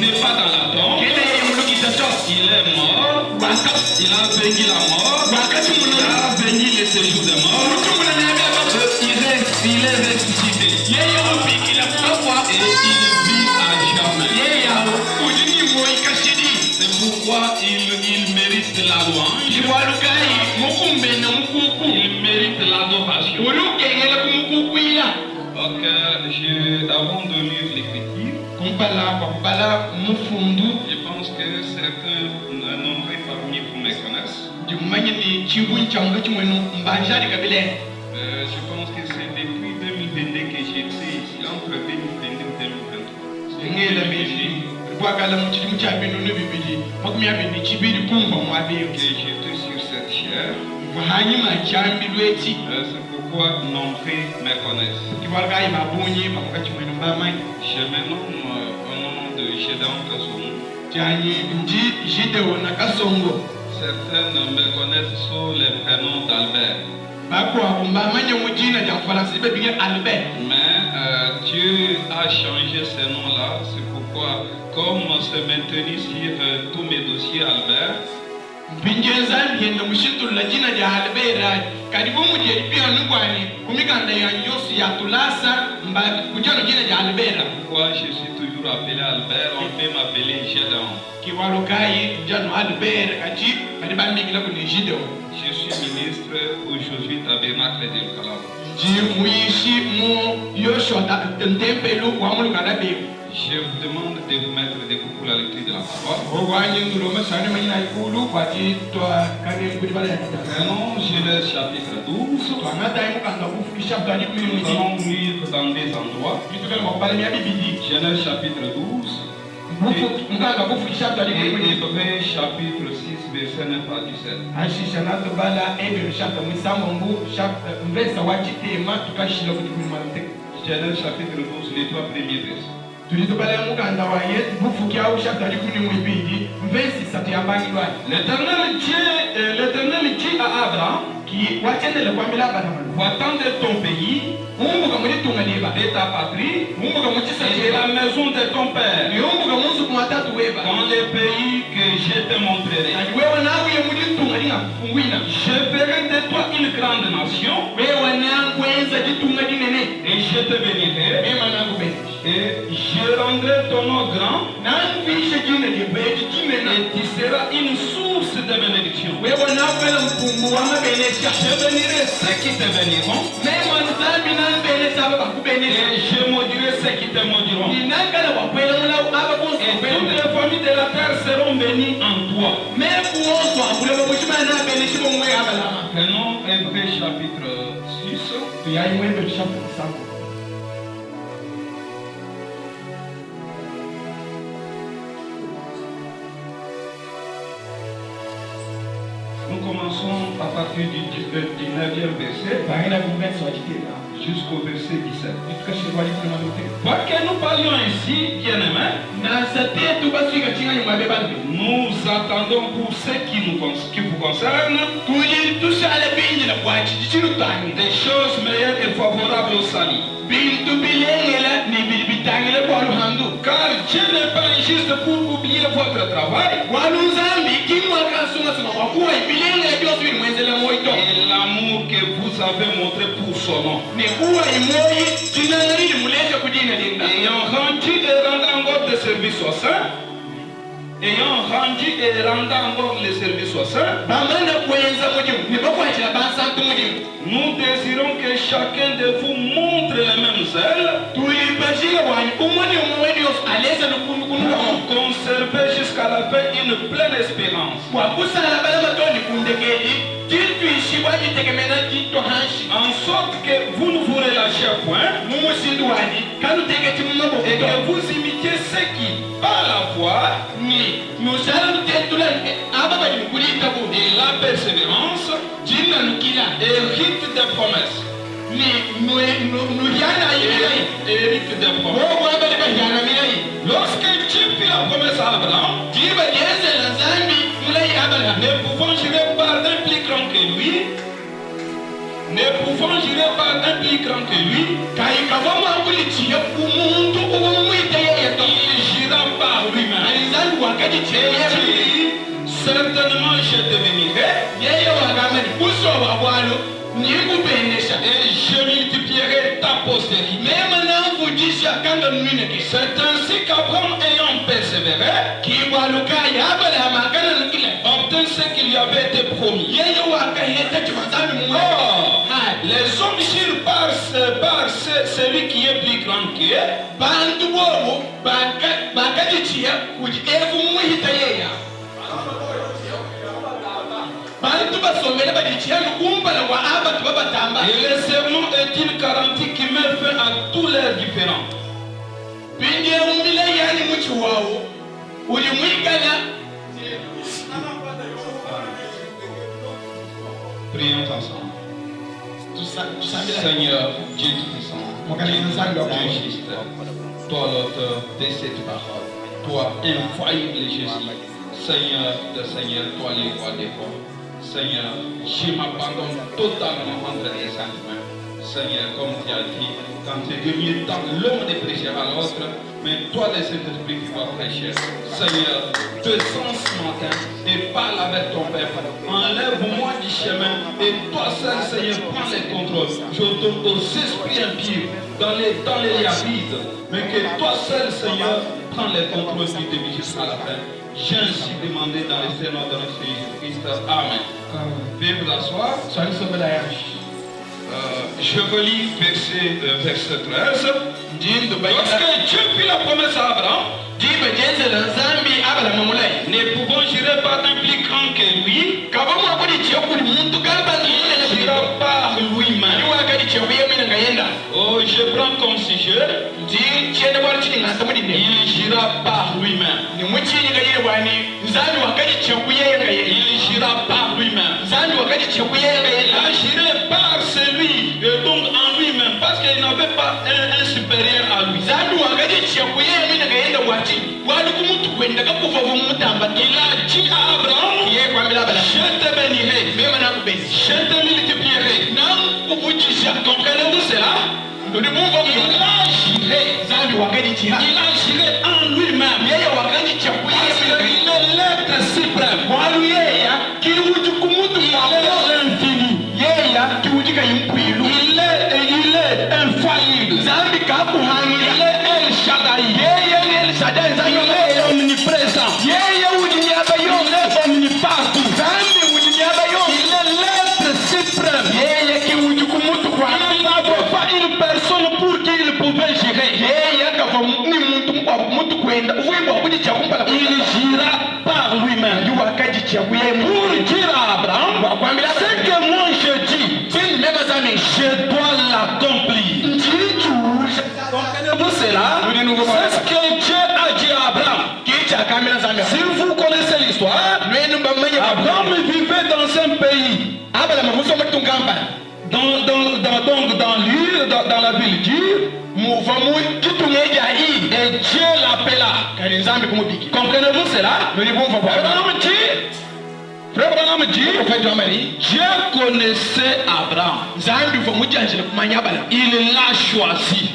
n'est pas dans la tombe. Il est mort. Il a vaincu la mort. Il a vaincu les séjours des morts. Il est ressuscité. Et il vit à jamais. C'est pourquoi il mérite la louange. Il mérite l'adoration. Donc, avant de lire l'écriture, je pense que certains nombreux parmi vous me connaissent. Je pense que c'est depuis 2022 que j'étais ici, entre 2022 et 2023. Que j'étais sur cette chair. C'est pourquoi nombreux me connaissent. Je me nomme au nom de Gédéon Kassomo. Certains me connaissent sous le prénom d'Albert. Mais Dieu a changé ce nom-là. C'est pourquoi, comme c'est maintenu sur tous mes dossiers Albert, pourquoi je suis toujours appelé Albert, on peut m'appeler Gédéon. Je suis ministre aujourd'hui tabernacle de Kalaba. Je vous demande de vous mettre debout pour la lecture de la parole. Prenons Genèse chapitre 12. Nous allons lire dans des endroits. Genèse chapitre 12. Et Hébreux chapitre 6, verset 9 à 17. Genèse chapitre 12, les 3 premiers versets. L'Éternel dit à Abraham, va-t'en de ton pays, de ta patrie, et de la maison de ton père, dans le pays que je te montrerai. Je ferai de toi une grande nation, et je te bénirai, et je rendrai ton nom grand, et tu seras une source de bénédiction. Je bénirai ceux qui te béniront, et je maudirai ceux qui te maudiront. Et toutes les familles de la terre seront bénies en toi. Prenons Hébreux chapitre 6. Nous commençons à partir du 9e verset jusqu'au verset 17. Quoi que nous parlions ainsi, bien-aimés, nous attendons pour ce qui vous concerne des choses meilleures et favorables au salut. Car Dieu n'est pas injuste pour oublier votre travail et l'amour que vous avez montré pour son nom. Ayant rendu et rendant encore des services au sein, nous désirons que chacun de vous montre le même zèle pour conserver jusqu'à la fin une pleine espérance. En sorte que vous ne vous relâchez point et que vous imitiez ceux qui, par la foi et la persévérance, héritent des promesses. Lorsque Dieu fit la promesse à Abraham, ne pouvant jurer par un plus grand que lui, il jura par lui-même. certainement je devinerai. Et je multiplierai ta postérité. C'est ainsi qu'Abraham ayant persévéré obtint ce qui lui avait été promis. Les hommes jurent par celui qui est plus grand qu'eux. Et le serment est une garantie qui met fin à tous leurs différends. Prions ensemble. Seigneur, Dieu Tout-Puissant, Dieu juste, toi l'auteur de cette parole, toi infaillible Jésus, Seigneur de Seigneur, toi les rois des rois. Seigneur, je m'abandonne totalement entre tes saintes mains. Seigneur, comme tu as dit, quand tu es venu dans l'homme de prêcher à l'autre, mais toi, le Saint-Esprit qui va prêcher. Seigneur, descends ce matin et parle avec ton peuple. Enlève-moi du chemin et toi seul, Seigneur, prends les contrôles. Je donne aux esprits impies dans les liavides, mais que toi seul, Seieur, prends les contrôles du début jusqu'à la fin. J'ai ainsi demandé dans les nom de notre Jésus-Christ. Amen. Veuillez vous asseoir. Je relis verset 13. Lorsque Dieu fit la promesse à Abraham, ne pouvons jurer par un plus grand que lui, il jura par lui-même. Oh, je prends comme sujet, il jura par lui-même. Il jura par lui-même. Il a juré par celui, et donc en lui-même, parce qu'il n'avait pas un supérieur à lui. Il a dit à Abraham, je te bénirai, je te multiplierai. Comprenez-vous cela? Il a juré en lui-même. Parce qu'il est l'être suprême. Il est l'infini. Il est infaillible. Il est El Shaddai. Il est omniprésent. Il est omnipartout. Il est l'être suprême. Il n'avait pas une personne pour qui il pouvait gérer. Il jura par lui-même. Pour dire à Abraham, ce que moi je dis, je dois l'accomplir. Comprenez-vous cela? C'est ce que Dieu a dit à Abraham. Si vous connaissez l'histoire, Abraham vivait dans un pays. Dans la ville d'Ur, et Dieu l'appela. Comprenez-vous cela? Frère Branham dit, Dieu connaissait Abraham. Il l'a choisi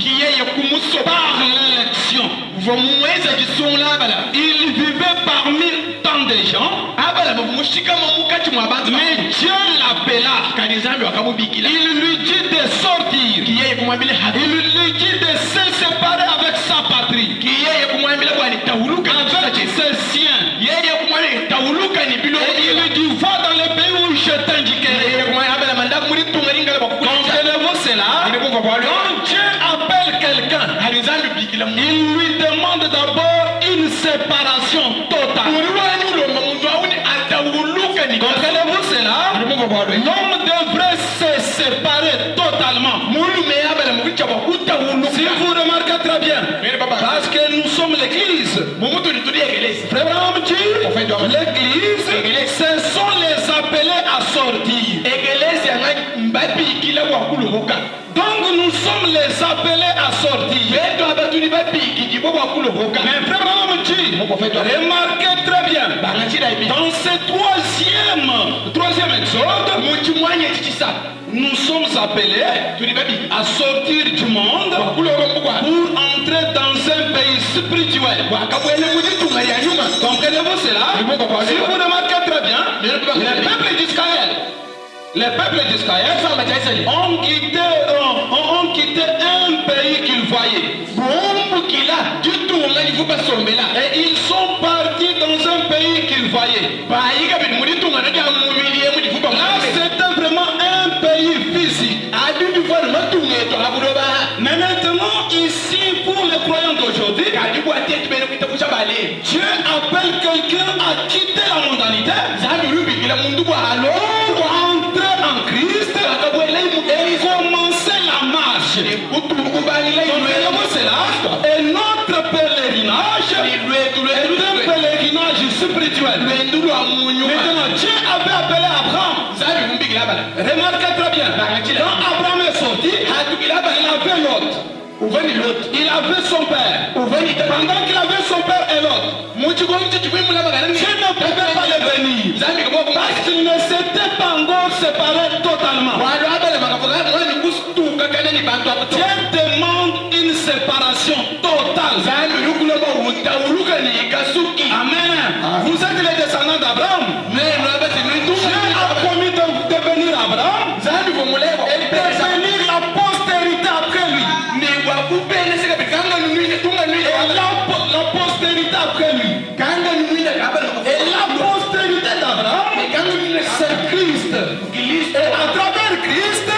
par l'élection. Il vivait parmi tant de gens, mais Dieu l'appela. Il lui dit de sortir. Il lui dit de se séparer avec sa patrie, avec ses siens. Et il lui dit, va dans le pays où je t'indiquerai. Comprenez-vous cela? Quand Dieu appelle quelqu'un, il lui demande d'abord une séparation totale. Comprenez-vous cela? L'homme devrait se séparer totalement. Si vous remarquez très bien, parce que nous sommes l'église. Frère Branham dit, l'église, ce sont les appelés à sortir. Donc nous sommes les appelés à sortir. Mais Frère Branham dit, remarquez très bien, dans ce troisième exode, nous sommes appelés à sortir du monde pour entrer dans un pays spirituel. Comprenez-vous Comprenez-vous cela? Si vous remarquez très bien, les peuples d'Israël, ont quitté un pays qu'ils voyaient. Et ils sont partis dans un pays qu'ils voyaient. Là, c'était vraiment un pays physique. Mais maintenant, ici, pour les croyants d'aujourd'hui, Dieu appelle quelqu'un à quitter la mondanité, entrer en Christ et commencer la marche. Comprenez-vous cela? Et notre pèlerinage est un pèlerinage spirituel. Maintenant, Dieu avait appelé Abraham. Remarquez très bien. Quand Abraham est sorti, il avait Lot. Il avait son père. Pendant qu'il avait son père et l'autre, Dieu ne pouvait pas les bénir. Parce qu'ils ne s'étaient pas encore séparés totalement. Dieu demande une séparation totale. Amen. Vous êtes les descendants d'Abraham. Dieu a promis de bénir Abraham et de bénir la postérité après lui. La postérité après lui. Et la postérité d'Abraham, c'est Christ. Et à travers Christ,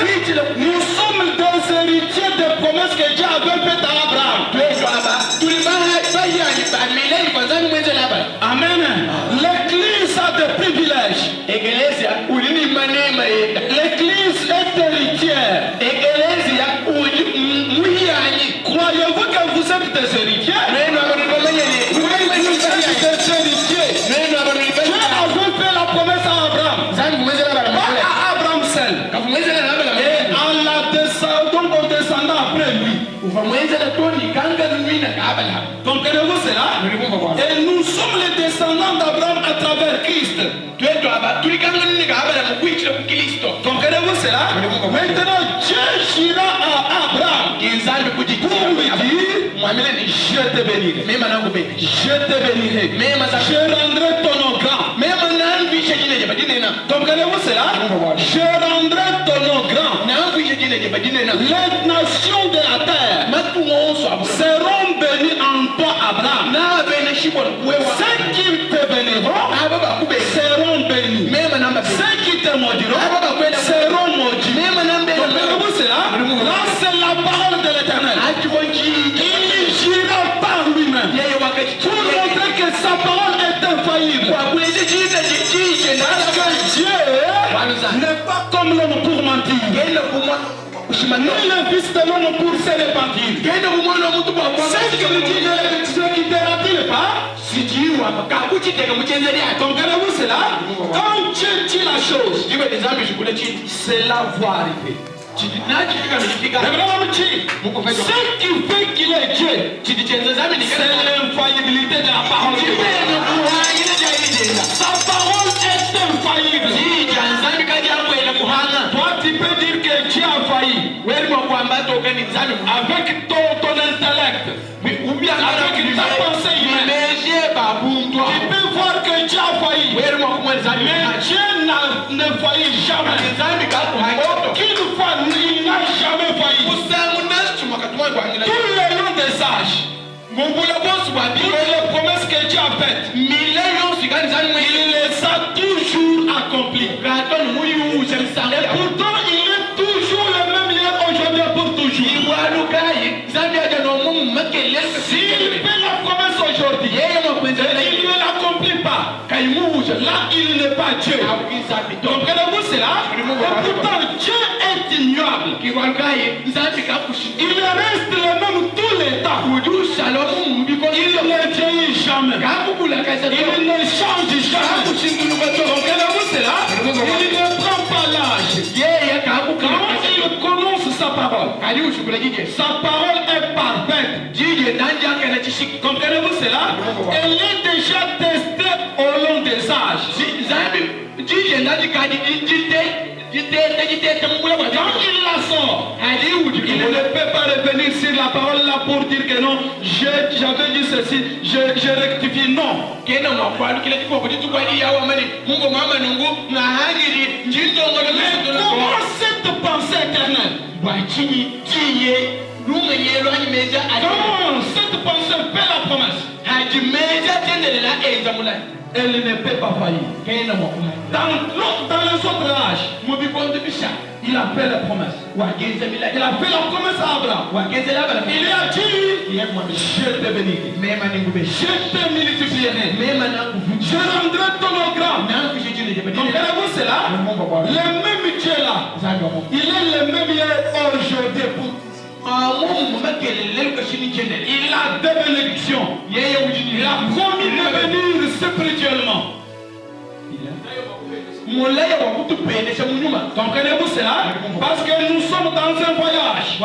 nous sommes des héritiers des promesses que Dieu avait faites à Abraham. Amen. L'église a des privilèges. L'église est héritière. Croyez-vous que vous êtes des héritiers? Dieu avait fait la promesse à Abraham. Pas à Abraham seul. Et en la descendant, en descendant après lui. Comprenez-vous cela? Et nous sommes les descendants d'Abraham à travers Christ. Comprenez-vous cela? Maintenant, Dieu dira à Abraham pour lui dire, je te bénirai. Je te bénirai. Je rendrai ton nom grand. Comprenez-vous cela? Je rendrai ton nom grand. Les nations de la terre seront bénies en toi, Abraham. Ceux qui te béniront seront bénis. Ceux qui te maudiront seront maudits. Comprenez-vous cela? Là, c'est la parole de l'Éternel. Il gira par lui-même pour montrer que sa parole est infaillible. Parce que Dieu n'est pas comme l'homme pour mentir. Ni le fils de l'homme pour se repentir. C'est ce que nous disons, ce qui te rappelle pas. Comprenez-vous cela? Quand Dieu dit la chose, cela va arriver. Ce qui fait qu'il est Dieu, c'est l'infaillibilité de la parole de Dieu. Sa parole est infaillible. Toi, tu peux dire que Dieu a failli avec ton intellect ou bien avec ta pensée humaine. Tu peux voir que Dieu a failli, mais Dieu ne faillit jamais. Aucune fois, il n'a jamais failli. Tous les noms des sages, les promesses que Dieu a faites, il les a toujours accomplies. Et pourtant, il est toujours le même hier, aujourd'hui et pour toujours. S'il fait la promesse aujourd'hui, il ne l'accomplit pas. Là, il n'est pas Dieu. Comprenez-vous cela? Et pourtant, Dieu est ignoble. Il reste le même tous les temps. Il ne vieillit jamais. Il ne change jamais. Comprenez-vous cela? Il ne prend pas l'âge. Quand il prononce sa parole, sa parole est parfaite. Comprenez-vous cela? Elle est déjà testée au long des âges. Quand il la sort, il ne peut pas revenir sur la parole là pour dire que non, j'avais dit ceci, je rectifie. Non. Comment cette pensée éternelle? Comment cette pensée fait la promesse? Elle ne peut pas faillir. Dans les autres âges, il a fait la promesse. Il a fait la promesse à Abraham. Il a dit, je te bénirai, je te multiplierai, je rendrai ton nom grand. Comprenez-vous cela? Le même Dieu là, il est le même hier aujourd'hui pour. Il a deux bénédictions. Il a promis de venir spirituellement. Comprenez-vous cela? Parce que nous sommes dans un voyage.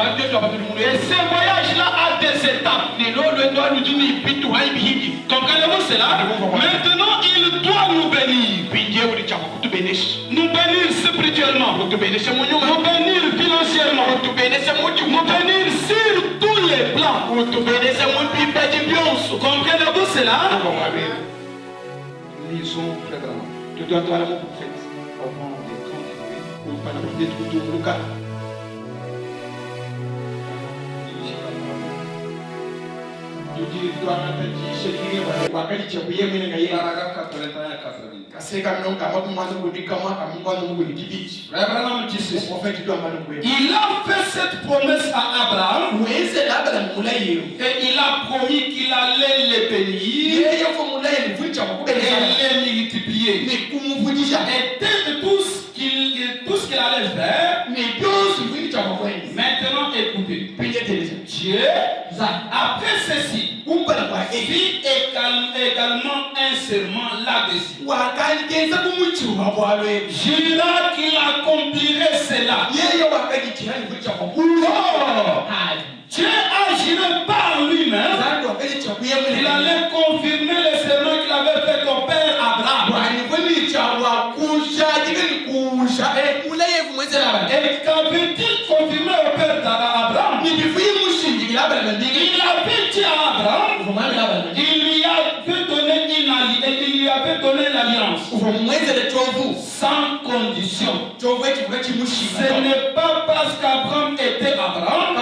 Et ce voyage-là a des étapes. Comprenez-vous cela? Maintenant, il doit nous bénir. Nous bénir spirituellement. Nous bénir financièrement. Nous bénir sur tous les plans. Comprenez-vous cela? Lisons fréquemment. Tu dois avoir mon prophète avant de continuer pour pas n'apporter tout le cas. Tu dis, tu dois entendre ce qui est vrai. Wakati cha kuyemwe na yeye. Paragraphe 81 à 80. Kaseka mnoka hapo mwanzo kudika mwaka mwanzo Mungu nikibiti. Abraham dit ceci. Prophète doit m'en envoyer. Il a fait cette promesse à Abraham. Et il a promis qu'il allait les bénir. Et les multiplier. Et tout ce qu'il allait faire. Maintenant, écoutez. Dieu, après ceci, fit également un serment là-dessus. Jura qu'il accomplirait cela. Dieu a juré par lui-même qu'il allait confirmer le serment qu'il avait fait au père Abraham. Et qu'avait-il confirmé au père Abraham? Il avait dit à Abraham, il lui avait donné l'alliance sans condition. Ce n'est pas parce qu'Abraham était Abraham.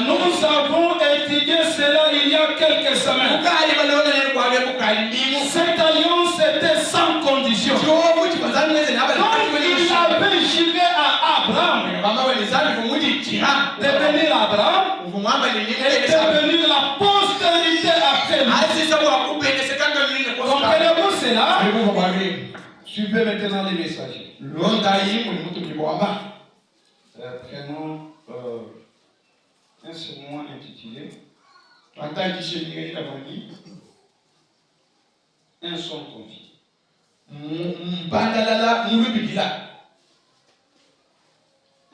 Nous avons étudié cela il y a quelques semaines. Cette alliance était sans condition. Quand il avait juré à Abraham de bénir Abraham et de bénir la postérité après lui. Comprenez-vous cela? Suivez maintenant les messages. Prenons un sermon intitulé Un son confit.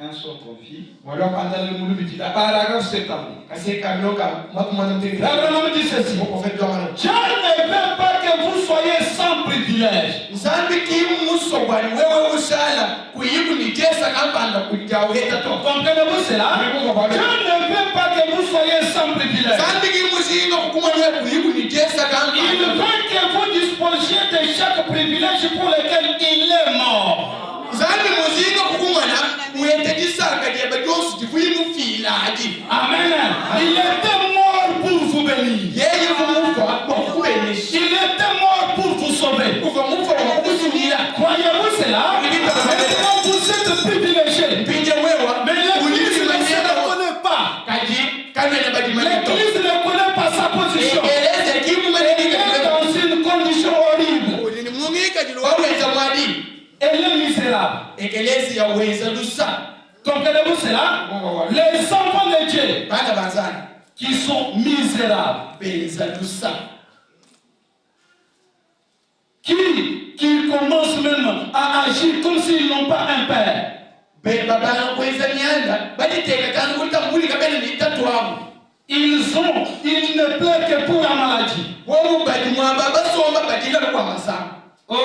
Un son confit. Paragraphe 70. Abraham dit ceci. Je ne veux pas que vous soyez sans privilège. Comprenez-vous cela? Je ne veux pas que vous soyez sans privilège. Il veut que vous disposiez de chaque privilège pour lequel il est mort. Amen. Il était mort pour vous bénir. Il était mort pour vous sauver. Croyez-vous cela? Maintenant vous êtes privilégiés. Mais l'Église ne connaît pas. L'Église ne connaît pas sa position. Elle est dans une condition horrible. Elle est misérable. Comprenez-vous cela? Les enfants de Dieu qui sont misérables, qui commencent même à agir comme s'ils n'ont pas un père. Ils ne pleurent que pour la maladie. Oh,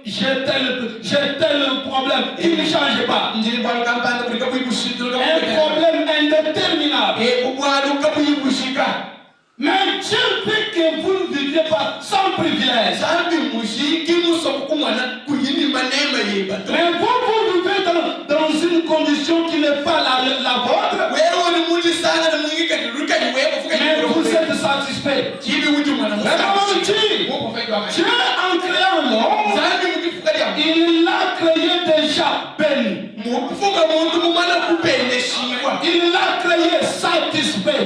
j'ai tel problème. Il ne change pas. Un problème indéterminable. Mais Dieu veut que vous ne viviez pas sans privilège. Mais vous vivez dans une condition qui n'est pas la vôtre. Mais vous êtes satisfait. Dieu en créant l'homme, il l'a créé déjà béni. Il l'a créé satisfait.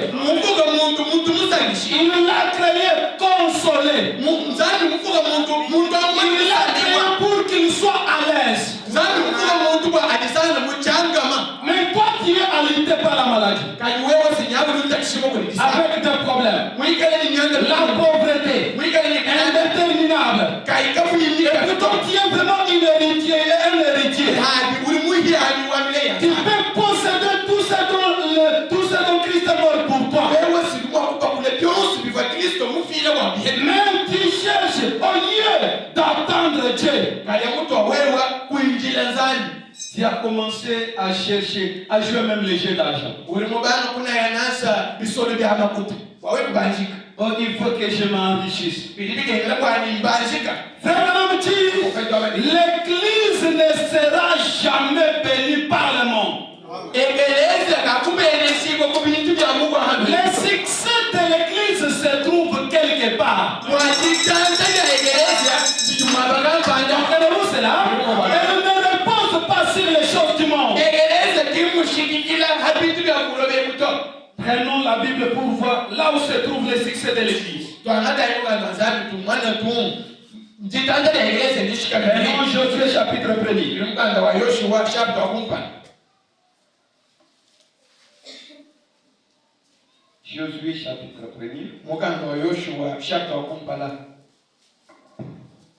Il l'a créé consolé. Il l'a créé pour qu'il soit à l'aise. Mais toi tu es alité par la maladie, avec des problèmes, la pauvreté indéterminable, et pourtant tu es vraiment un héritier. Tu peux posséder tout ce dont Christ est mort pour toi. Même tu cherches au lieu d'attendre Dieu. Tu as commencé à chercher, à jouer même les jeux d'argent. Oh, il faut que je m'enrichisse. L'église ne sera jamais bénie par le monde. Le succès de l'église se trouve quelque part. Comprenez-vous cela? Elle ne repose pas sur les choses du monde. Prenons la Bible pour voir là où se trouve le succès de l'église. Prenons Josué chapitre 1er. Josué chapitre 1er.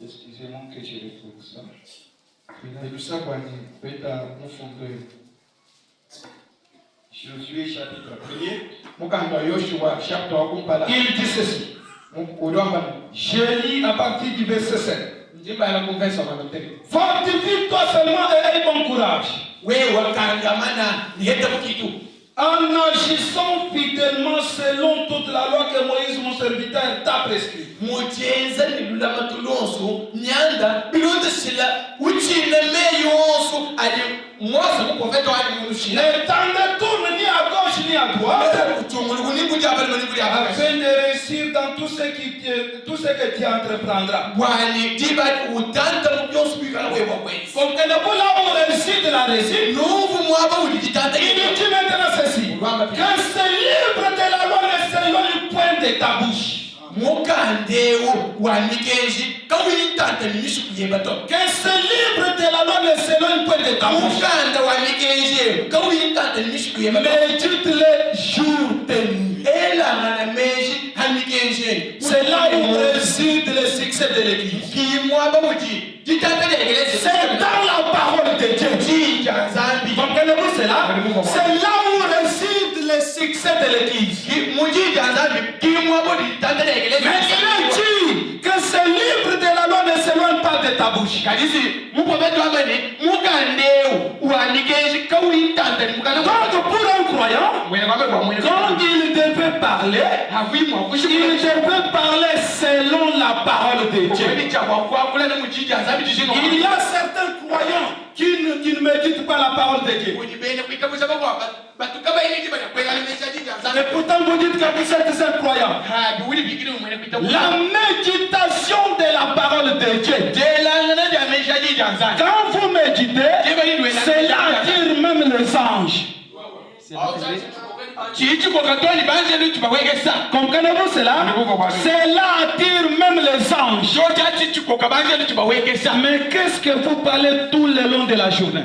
Excusez-moi que je retrouve ça. Josué chapitre 1er. Il dit ceci. Je lis à partir du verset 7. Fortifie-toi seulement et aie bon courage. En agissant fidèlement selon toute la loi que Moïse, mon serviteur, t'a prescrit. Ne t'en détourne ni à gauche ni à droite, afin de réussir dans tout ce que tu entreprendras. Comprenez-vous là où on réussit de la réussite? Il dit maintenant ceci, que ce livre de la loi ne s'éloigne point de ta bouche. Que ce livre de la loi ne s'éloigne point de ta bouche. Médite-le jour et nuit. C'est là où réside le succès de l'église. C'est dans la parole de Dieu. Comprenez-vous cela? C'est là où réside le succès de l'église. Mais il a dit que ce livre de la loi ne s'éloigne pas de ta bouche. Donc pour un croyant, quand il devait parler, il devait parler selon la parole de Dieu. Il y a certains croyants qui ne méditent pas la parole de Dieu. Et pourtant vous dites que vous êtes un croyant. La méditation de la parole de Dieu. Quand vous méditez, cela attire même les anges. Comprenez-vous cela? Cela attire même les anges. Mais qu'est-ce que vous parlez tout le long de la journée?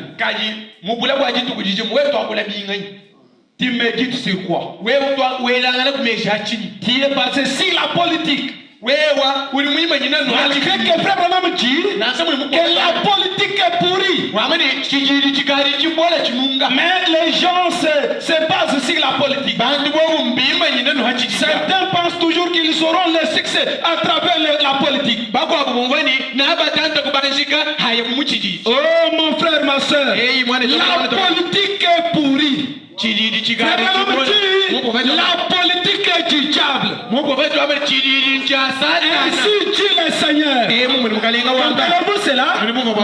Tu médites sur quoi? Tu es basé sur la politique. wewa uli muima nyina no malgré que frère Branham dit que la politique est pourrie. wamani chijiri chikari chibola chimunga Mais les gens se basent sur la politique. bantu bo mbima nyina no hachiji Certains pensent toujours qu'ils auront le succès à travers la politique. bako abumvani na batanta kubanjika haya kumuchiji Oh mon frère, ma soeur, hey mwana la politique est pourrie. chijiri chikari Frère Branham dit, la politique est du diable. mungu wetu ame chijiri cha Ainsi dit le Seigneur. mungu mkalinga wanda Comprenez-vous cela?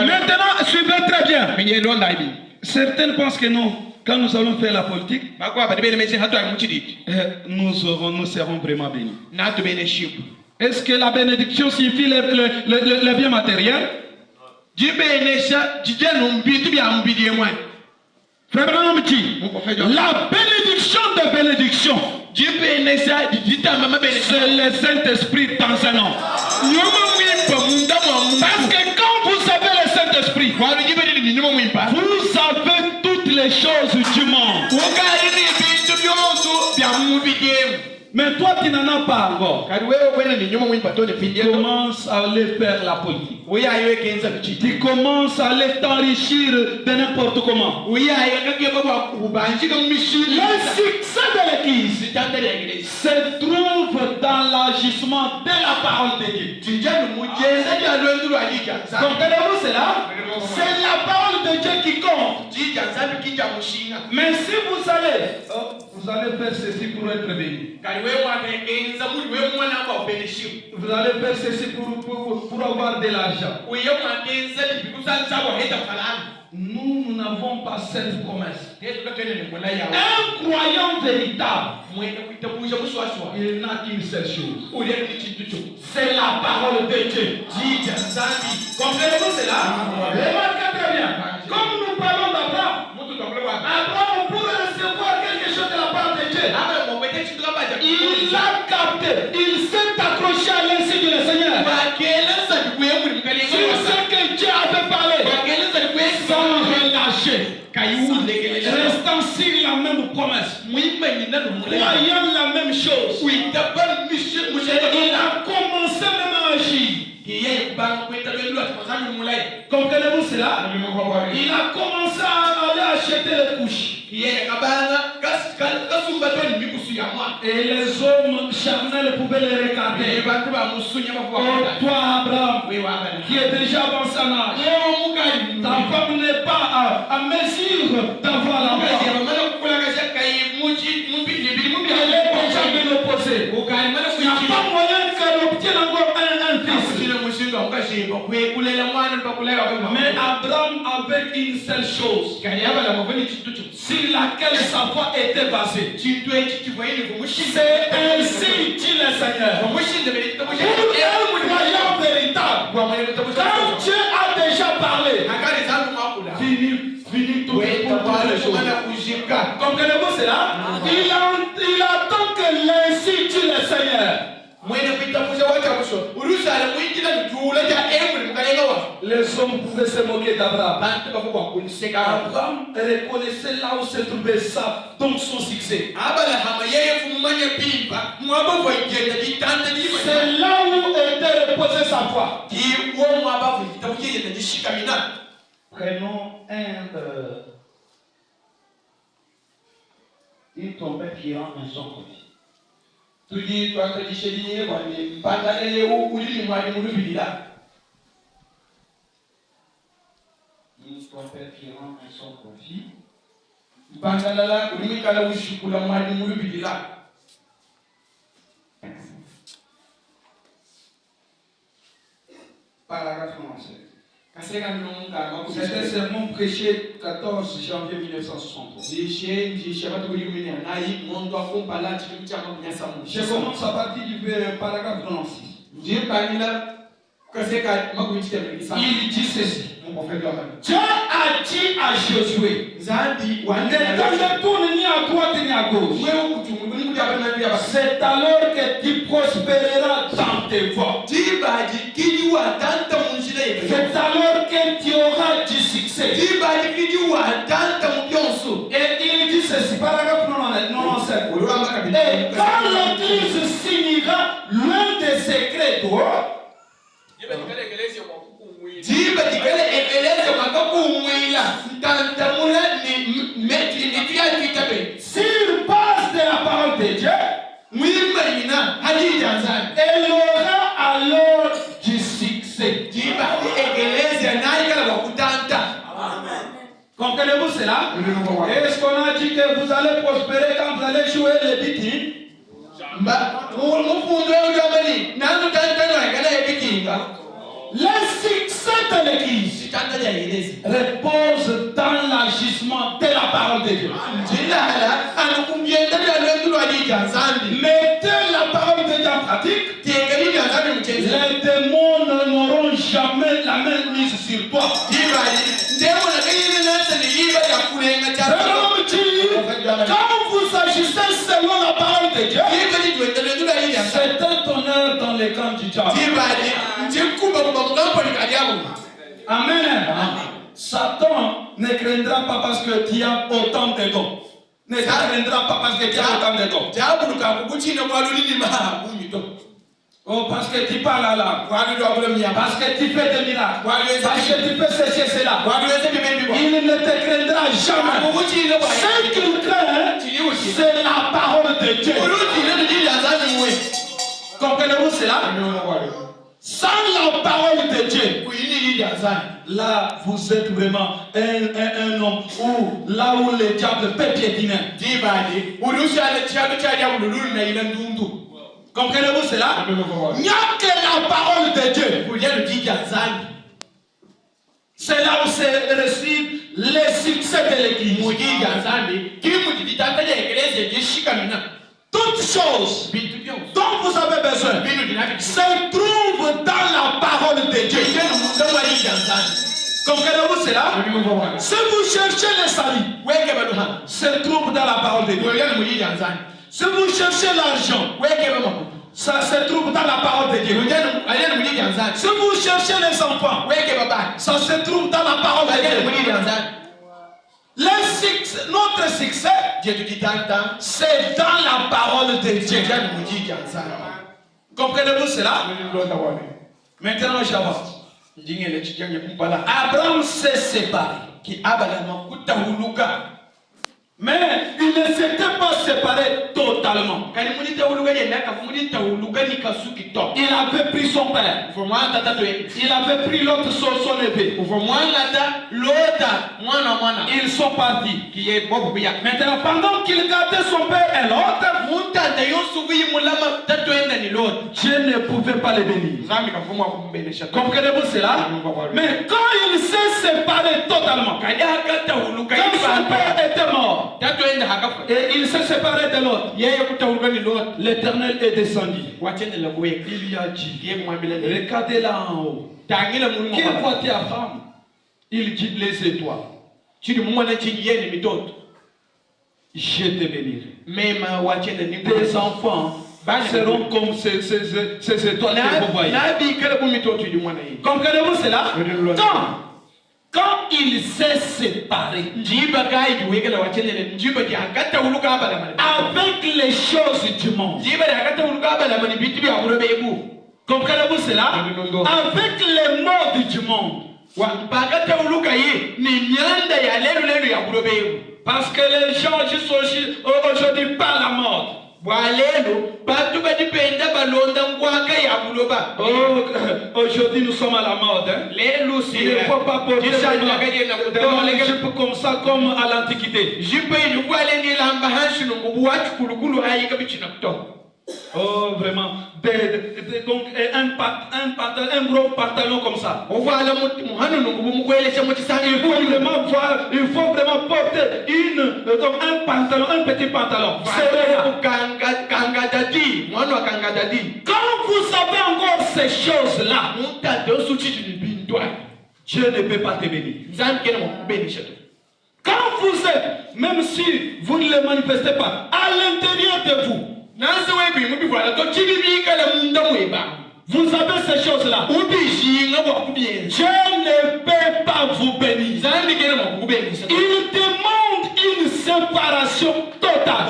Maintenant, suivez très bien. menye londa ibi Certains pensent que non. Quand nous allons faire la politique, bako abadibele mesi hatu amuchiji nous serons vraiment bénis. na tu bene shibu Est-ce que la bénédiction signifie le bien matériel? jibenesha jijenu mbitu bya mbidie mwa Frère Branham dit, la bénédiction de bénédiction, jibenesha jita mama bene c'est le Saint-Esprit dans un homme. Parce que quand vous avez le Saint-Esprit, vous savez toutes les choses du monde. Mais toi, tu n'en as pas encore. Tu commences à aller faire la politique. Tu commences à aller t'enrichir de n'importe comment. Le succès de l'Église se trouve dans l'agissement de la parole de Dieu. Comprenez-vous cela? C'est la parole de Dieu qui compte. Mais si vous allez faire ceci pour être béni. Vous allez faire ceci pour avoir de l'argent. Nous n'avons pas cette promesse. Un croyant véritable, il n'a qu'une seule chose. C'est la parole de Dieu. Comprenez-vous cela? Remarquez très bien. Comme nous parlons d'Abraham, Abraham pourrait recevoir quelque chose de la part de Dieu. Il l'a capté. Il s'est accroché à l'insigne du Seigneur. Sur ce que Dieu avait parlé. Sans relâcher. Restant sur la même promesse. Croyant la même chose. Il a commencé même à agir. Comprenez-vous cela? Il a commencé à aller acheter les couches. Et les hommes charnels pouvaient les regarder. Oh, toi, Abraham, qui est déjà avancé en âge, ta femme n'est pas à mesure d'avoir la mort. Elle est déjà bien opposée. Il n'y a pas moyen qu'elle obtienne encore un fils. Mais Abraham avait une seule chose sur laquelle sa foi était basée. C'est ainsi dit le Seigneur. Pour un croyant véritable, quand Dieu a déjà parlé, fini tout les choses. Comprenez-vous cela? Il attend que l'ainsi dit le Seigneur. Les hommes pouvaient se moquer d'Abraham. Abraham reconnaissait là où se trouvait ça, donc son succès. C'est là où était reposée sa foi. Prenons une trompette qui rend un son connu. Une trompette qui rend un son confit. Paragraphe 11. C'était sermon prêché 14 janvier 1963. Je commence à partir du paragraphe 96. Il dit ceci. Dieu a dit à Josué, ne te tourne ni à droite ni à gauche. C'est alors que tu prospéreras dans tes voies. C'est alors que tu auras du succès. Et il dit ceci, paragraphe 97. Et quand l'Église signera loin des secrets letu. Jiba tikale ekeleza makakumwila ntantamula ni metri ni pia kitabe. S'il passe de la parole de Dieu, Mwimina hadi janzani. elle aura alors du succès. Jiba ekeleza naye kala wakutanta. Comprenez-vous cela? Est-ce qu'on a dit que vous allez prospérer quand vous allez jouer les beatings? Le succès de l'église repose dans l'agissement de la parole de Dieu. Mettez la parole de Dieu en pratique, les démons n'auront jamais la main mise sur toi. Quand vous agissez selon la parole de Dieu, c'est un honneur dans les camps du diable. Amen. Satan ne craindra pas parce que tu as autant de dons. Ne craindra pas parce que tu as autant de dons. Oh, parce que tu parles à la, parce que tu fais des miracles, parce que tu fais ceci et cela. Il ne te craindra jamais. Ce qu'il craint, c'est la parole de Dieu. Comprenez-vous cela? Sans la parole de Dieu, là vous êtes vraiment un homme où, là où le diable peut piétiner. Comprenez-vous cela? Il n'y a que la parole de Dieu. C'est là où c'est reçu le succès de l'église. Toutes choses dont vous avez besoin se trouvent dans la parole de Dieu. Comprenez-vous cela? Si vous cherchez le salut, se trouve dans la parole de Dieu. Si vous cherchez l'argent, ça se trouve dans la parole de Dieu. Si vous cherchez les enfants, ça se trouve dans la parole de Dieu. Notre succès, c'est dans la parole de Dieu. Comprenez-vous cela? Maintenant, j'avance. Abraham s'est séparé. Mais il ne s'était pas séparé totalement. Il avait pris son père. Il avait pris l'autre son épée. Ils sont partis. Maintenant, pendant qu'il gardait son père et l'autre, Dieu ne pouvait pas les bénir. Comprenez-vous cela? Mais quand il s'est séparé totalement, quand son père était mort, et il s'est séparé de l'autre, l'Éternel est descendu. Il lui a dit, regardez là en haut. Quelle voit ta femme? Il dit, les étoiles. Je te bénirai. Tes enfants seront comme ces étoiles que vous voyez. Comprenez-vous cela? Quand il s'est séparé avec les choses du monde, comprenez-vous cela? Avec les modes du monde, parce que les gens aujourd'hui parlent à mode. Aujourd'hui nous sommes à la mode. Il ne faut pas porter des jupes comme ça, comme à l'Antiquité. Oh, vraiment. Donc, un gros pantalon comme ça. Il faut vraiment porter un pantalon, un petit pantalon. Quand vous savez encore ces choses-là, Dieu ne peut pas te bénir. Quand vous êtes, même si vous ne le manifestez pas, à l'intérieur de vous, vous avez ces choses-là. Dieu ne peut pas vous bénir. Il demande une séparation totale.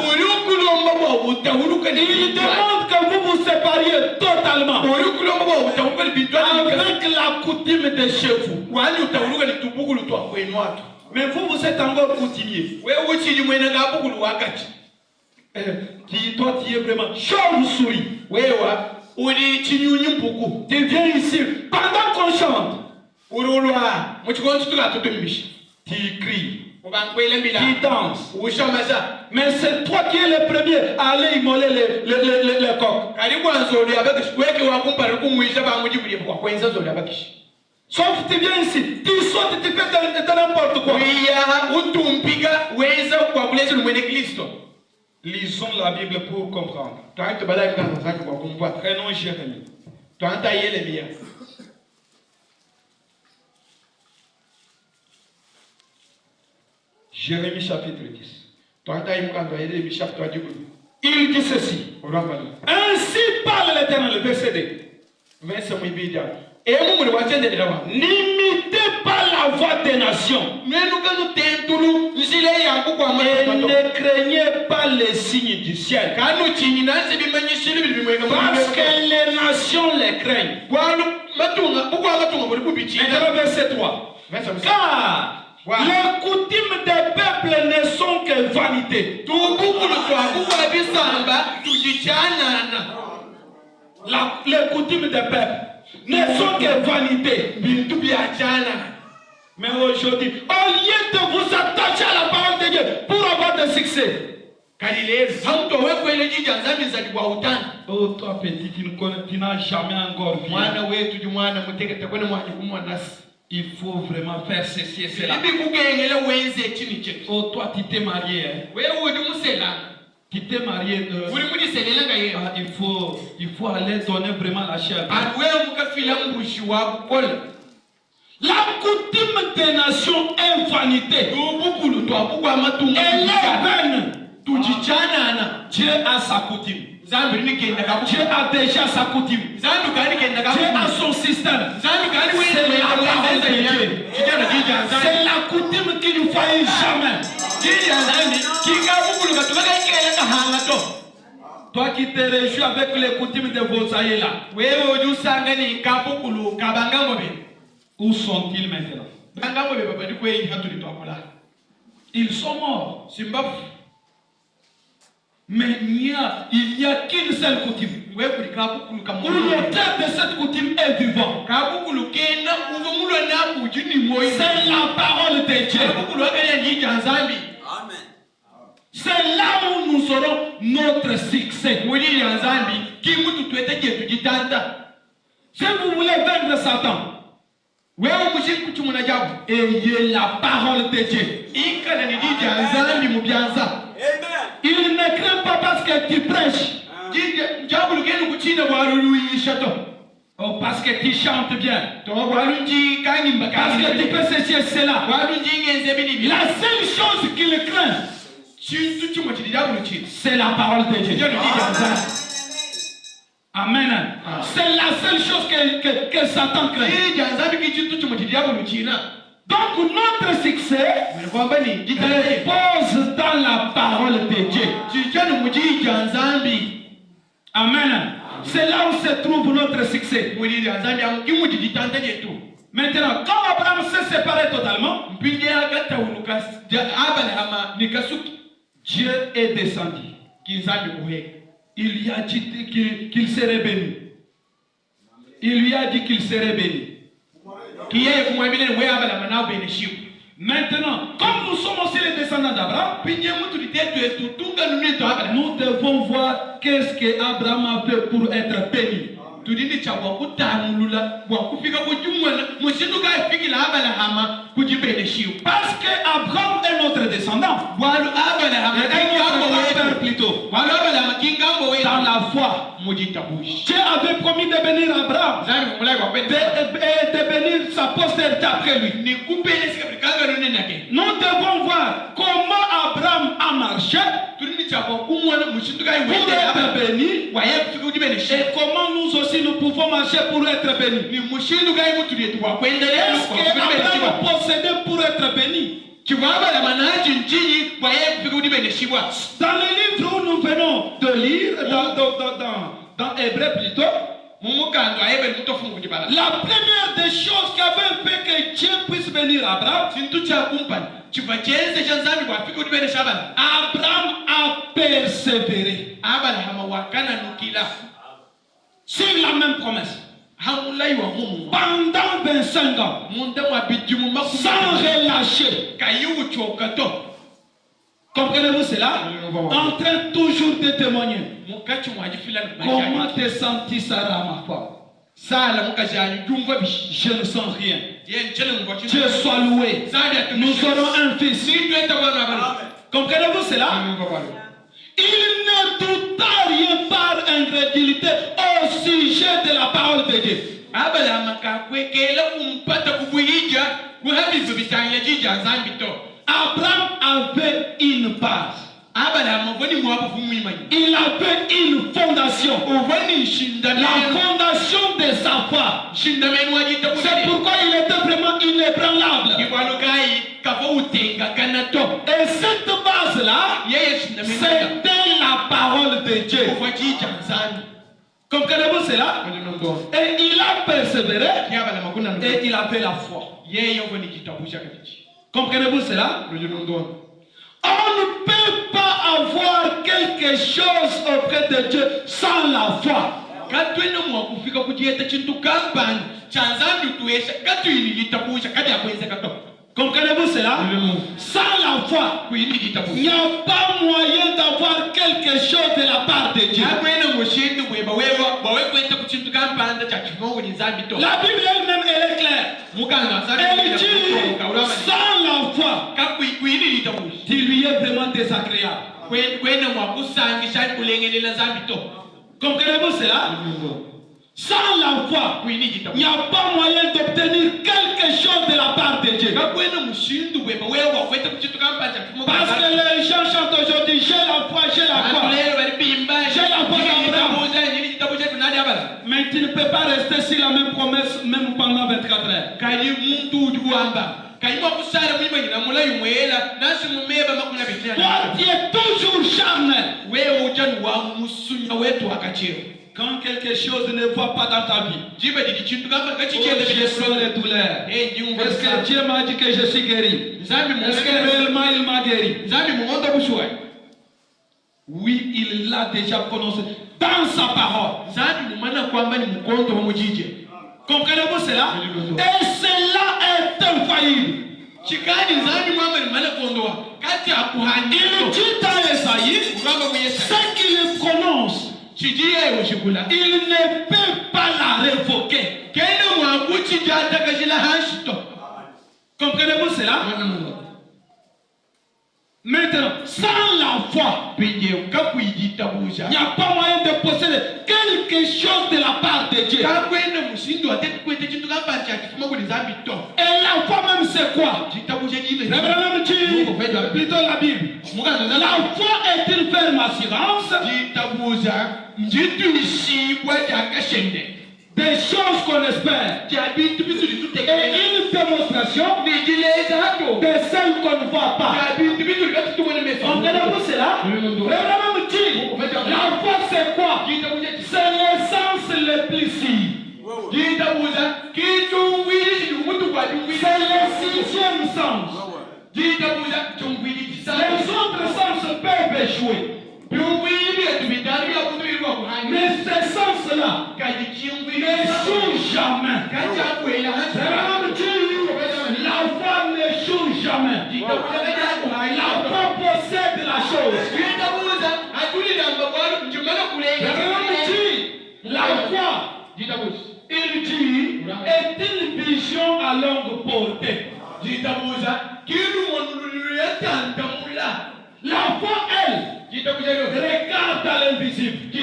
Il demande que vous vous sépariez totalement avec la coutume de chez vous. Mais vous êtes encore coutumier. Toi, tu es vraiment chauve-souris. Tu viens ici pendant qu'on chante. Tu cries. Tu danses. Mais c'est toi qui es le premier à aller immoler les coqs. Sauf que tu viens ici, tu sautes, tu fais de n'importe quoi. Lisons la Bible pour comprendre. Prenons Jérémie. Jérémie chapitre 10. Il dit ceci. Ainsi parle l'Éternel, verset 2. N'imitez pas la voix des nations. Et ne craignez pas les signes du ciel. Parce que les nations les craignent. Maintenant, verset 3. Car les coutumes des peuples ne sont que vanité. Les coutumes des peuples ne sont que vanité. Mais aujourd'hui, au lieu de vous attacher à la parole de Dieu pour avoir de succès, oh toi petit, tu n'as jamais encore vu. Il faut vraiment faire ceci et cela. Oh toi tu t'es marié. Tu t'es marié. Il faut aller donner vraiment la chair. La coutume des nations est vanité. Elle est vaine. Dieu a sa coutume. Dieu a déjà sa coutume. Dieu a son système. C'est la coutume qui ne faillit jamais. Toi qui te réjouis avec les coutumes de vos aïeux là, où sont-ils maintenant? Ils sont morts. Mais il n'y a qu'une seule coutume. Où l'auteur de cette coutume est vivant. C'est la parole de Dieu. C'est là où nous aurons notre succès. Si vous voulez vaincre Satan, ayez la parole de Dieu. Il ne craint pas parce que tu prêches. Oh, parce que tu chantes bien. Parce que tu fais ceci et cela. La seule chose qu'il craint, c'est la parole de Dieu. Amen. C'est la seule chose que Satan craint. Donc notre succès repose dans la parole de Dieu. Amen. C'est là où se trouve notre succès. Maintenant, quand Abraham s'est séparé totalement, Dieu est descendu. Il lui a dit qu'il serait béni. Il lui a dit qu'il serait béni. Maintenant, comme nous sommes aussi les descendants d'Abraham, nous devons voir qu'est-ce qu'Abraham a fait pour être béni. Parce qu'Abraham est notre descendant. Plutôt. Dans la foi. Dieu avait promis de bénir Abraham et de bénir sa postérité après lui. Nous devons voir comment Abraham a marché pour être béni et comment nous aussi nous pouvons marcher pour être bénis. Est-ce qu'Abraham possédait pour être béni? Tu vois, la manage une tini, voyez, vous dites, mais chiwa. Dans le livre où nous venons de lire, dans Hébreu plutôt, la première des choses qui avait fait que Dieu puisse venir à Abraham, Abraham a persévéré sur la même promesse. Pendant 25 ans, sans relâcher. Comprenez-vous cela? En train toujours de témoigner. Comment t'es senti, Sarah, ma femme? Je ne sens rien. Dieu soit loué. Nous aurons un fils. Comprenez-vous cela? Il ne douta rien par incrédulité au sujet de la parole de Dieu. Abraham avait une base. Il avait une fondation. La fondation de sa foi. C'est pourquoi il était vraiment inébranlable. Et cette base-là, c'était la parole de Dieu. Comprenez-vous cela? Et il a persévéré et il avait la foi. Comprenez-vous cela? On ne peut pas avoir quelque chose auprès de Dieu sans la foi. Comprenez-vous cela? Sans la foi, il n'y a pas moyen d'avoir quelque chose de la part de Dieu. La Bible elle-même, elle est claire. Elle dit, sans la foi, tu lui es vraiment désagréable. Comprenez-vous cela? Sans la foi, il n'y a pas moyen d'obtenir quelque chose de la part de Dieu. Parce que les gens chantent aujourd'hui, j'ai la foi, j'ai la foi. J'ai la foi d'Abraham. Mais tu ne peux pas rester sur la même promesse même pendant 24 heures. Toi, tu es toujours charnel. Quand quelque chose ne va pas dans ta vie, je sens les douleurs. Est-ce que Dieu m'a dit que je suis guéri? Est-ce que réellement il m'a guéri? Oui, il l'a déjà prononcé dans sa parole. Comprenez-vous cela? Et cela est infaillible. Il dit dans Esaïe, ce qu'il prononce, il ne peut pas la révoquer. Comprenez-vous cela? Maintenant, sans la foi, il n'y a pas moyen de posséder quelque chose de la part de Dieu. Et la foi même c'est quoi? Plutôt la Bible. La foi est une ferme assurance des choses qu'on espère et une démonstration de celles qu'on ne voit pas. Comprenez-vous cela? La foi c'est quoi? C'est l'essence le plus sûre. C'est le sixième sens. Les autres sens peuvent échouer. Mais ces sens-là n'échouent jamais. La foi n'échoue jamais. La foi possède la chose. La foi, il dit, est une vision à longue portée. La foi, elle, regarde à l'invisible. Elle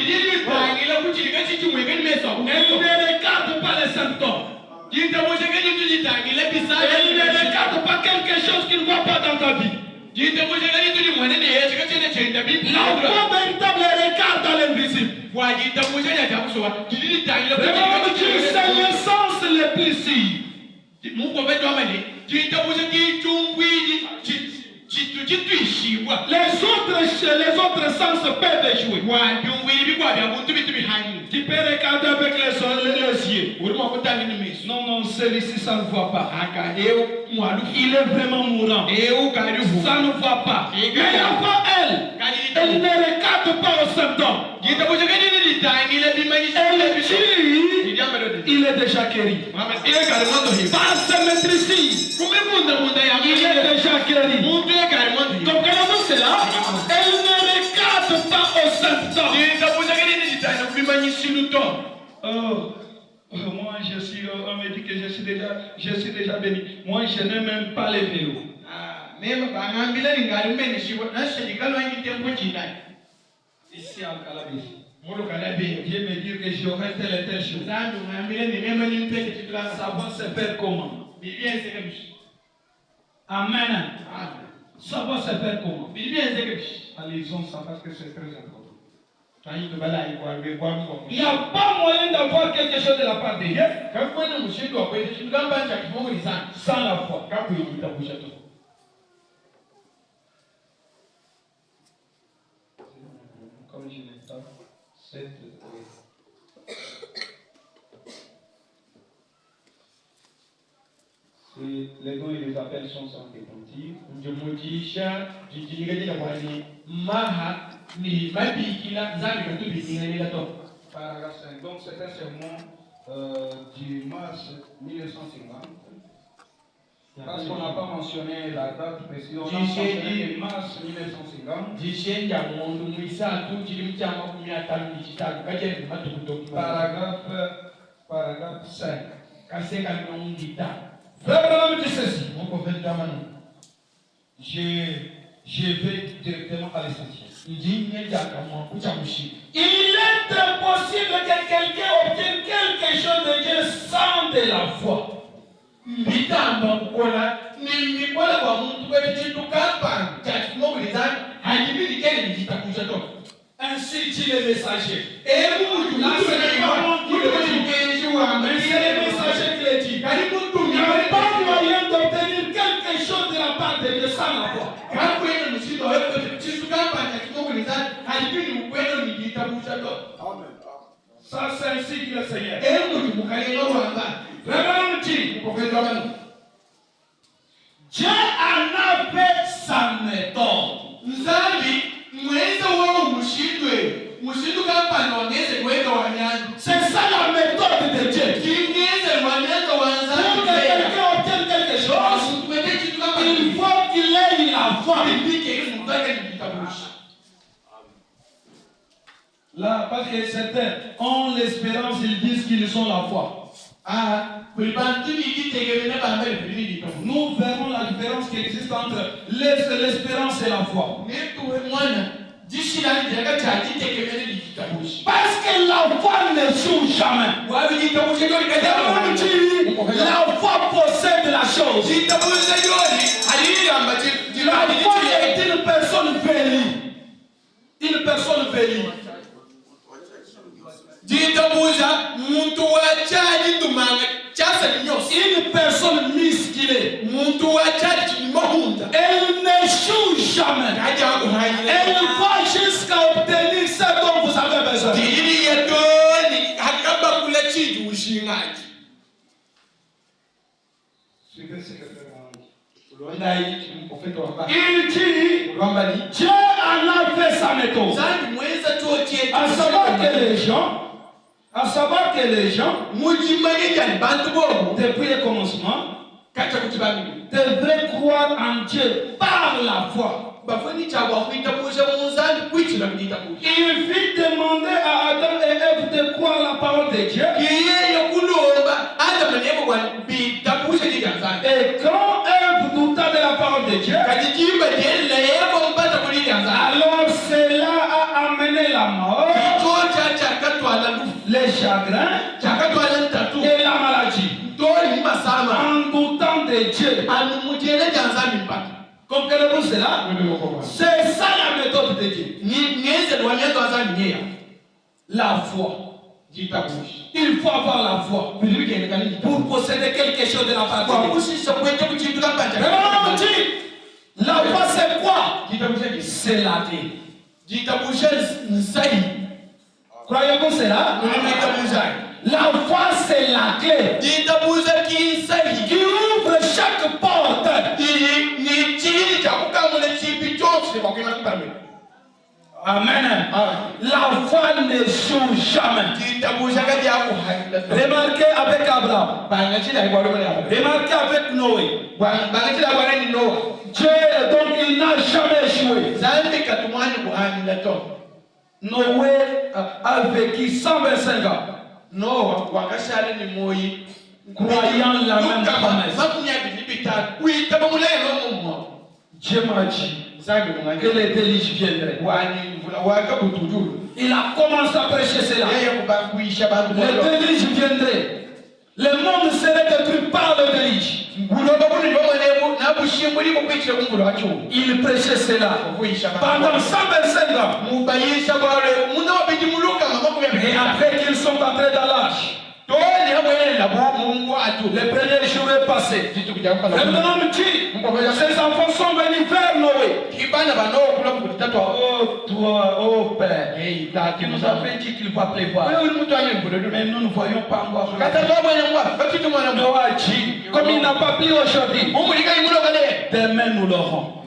ne regarde pas les symptômes. Elle ne regarde pas quelque chose qui ne va pas dans ta vie. La foi véritable regarde à l'invisible. C'est l'essence le plus sûr. les autres sens peuvent jouer. Tu peux regarder avec les yeux. Non, non, celui-ci, ça ne voit pas. Il est vraiment mourant. Ça ne voit pas. Mais avant elle ne regarde pas au symptôme. Elle dit, il est déjà guéri. Par ce maîtrise, il est déjà guéri. Comprenez-vous cela? Elle ne regarde pas au symptôme. Moi je suis, on me dit que je suis déjà béni. Moi je n'ai même pas les vélos. Ici en Calabis, Dieu me dit que j'aurai telle et telle chose. Ça va se faire comment? Amen. Ça va se faire comment? Allez-y, ça parce que c'est très important. Il n'y a pas moyen d'avoir quelque chose de la part de Dieu sans la foi. Comme je l'ai dit, les dons et les appels sont sans démentir. Paragraphe 5. Donc c'est un sermon du mars 1950. Parce qu'on n'a pas mentionné la date précise, on a mentionné mars 1950. Paragraphe 5. Frère, dit ceci. Je vais directement à l'essentiel. Il est impossible que quelqu'un obtienne quelque chose de Dieu sans de la foi. Ainsi dit le messager. Et vous, là, c'est pas moi qui le dis. Mais c'est le messager qui le dit. Il n'y a pas moyen d'obtenir quelque chose de la part de Dieu sans la foi. Ça, c'est ainsi que le Seigneur. Vraiment dit. Dieu en a fait sa méthode. C'est ça la méthode de Dieu. Pour que quelqu'un obtienne quelque chose, il faut qu'il ait la foi. Là, parce que certains ont l'espérance, ils disent qu'ils ont la foi. Nous verrons la différence qui existe entre l'espérance et la foi. Parce que la foi ne joue jamais. La foi possède la chose. La foi est une personne bénie. Une personne bénie. Une personne musclée. Elle ne joue jamais. Elle va jusqu'à obtenir ce dont vous avez besoin. Il dit, Dieu en a fait sa méthode. À savoir que les gens, depuis le commencement, devraient croire en Dieu par la foi. Il fit demander à Adam et Ève de croire la parole de Dieu. Et quand Ève douta de la parole de Dieu, alors cela a amené la mort, les chagrins et la maladie. En doutant de Dieu. Comprenez-vous cela? C'est ça la méthode de Dieu. La foi. Il faut avoir la foi pour posséder quelque chose de la part de Dieu. La foi c'est quoi? Jitabusha C'est la clé. Jitabusha nsai. Croyez-vous cela? La foi c'est la clé Jitabusha ki nsai. qui ouvre chaque porte. Ni chini cha kukamula chipi chose kwa kuna kutamwe. Amen. La foi ne joue jamais. Jitabusha kati yako haila. Remarquez avec Abraham. Bangachila kwa wale hapo. Remarquez avec Noé. Bangachila kwa nani Noah. Dieu, donc il n'a jamais échoué. Zambi katumani kwa haila to. Noé a vécu 125 ans. Noah wakashale ni moyi. Croyant la même promesse. Dieu m'a dit que les déluges viendraient. Il a commencé à prêcher cela. Les déluges viendraient. Le monde serait détruit par le déluge. Il prêchait cela pendant 125 ans. Et après qu'ils sont entrés dans l'arche, le premier jour est passé. Le bonhomme dit, ses enfants sont venus vers Noé. Oh toi, oh Père, tu nous avais dit qu'il va pleuvoir. Mais nous ne voyons pas encore. Noé a dit, comme il n'a pas plu aujourd'hui, demain nous l'aurons.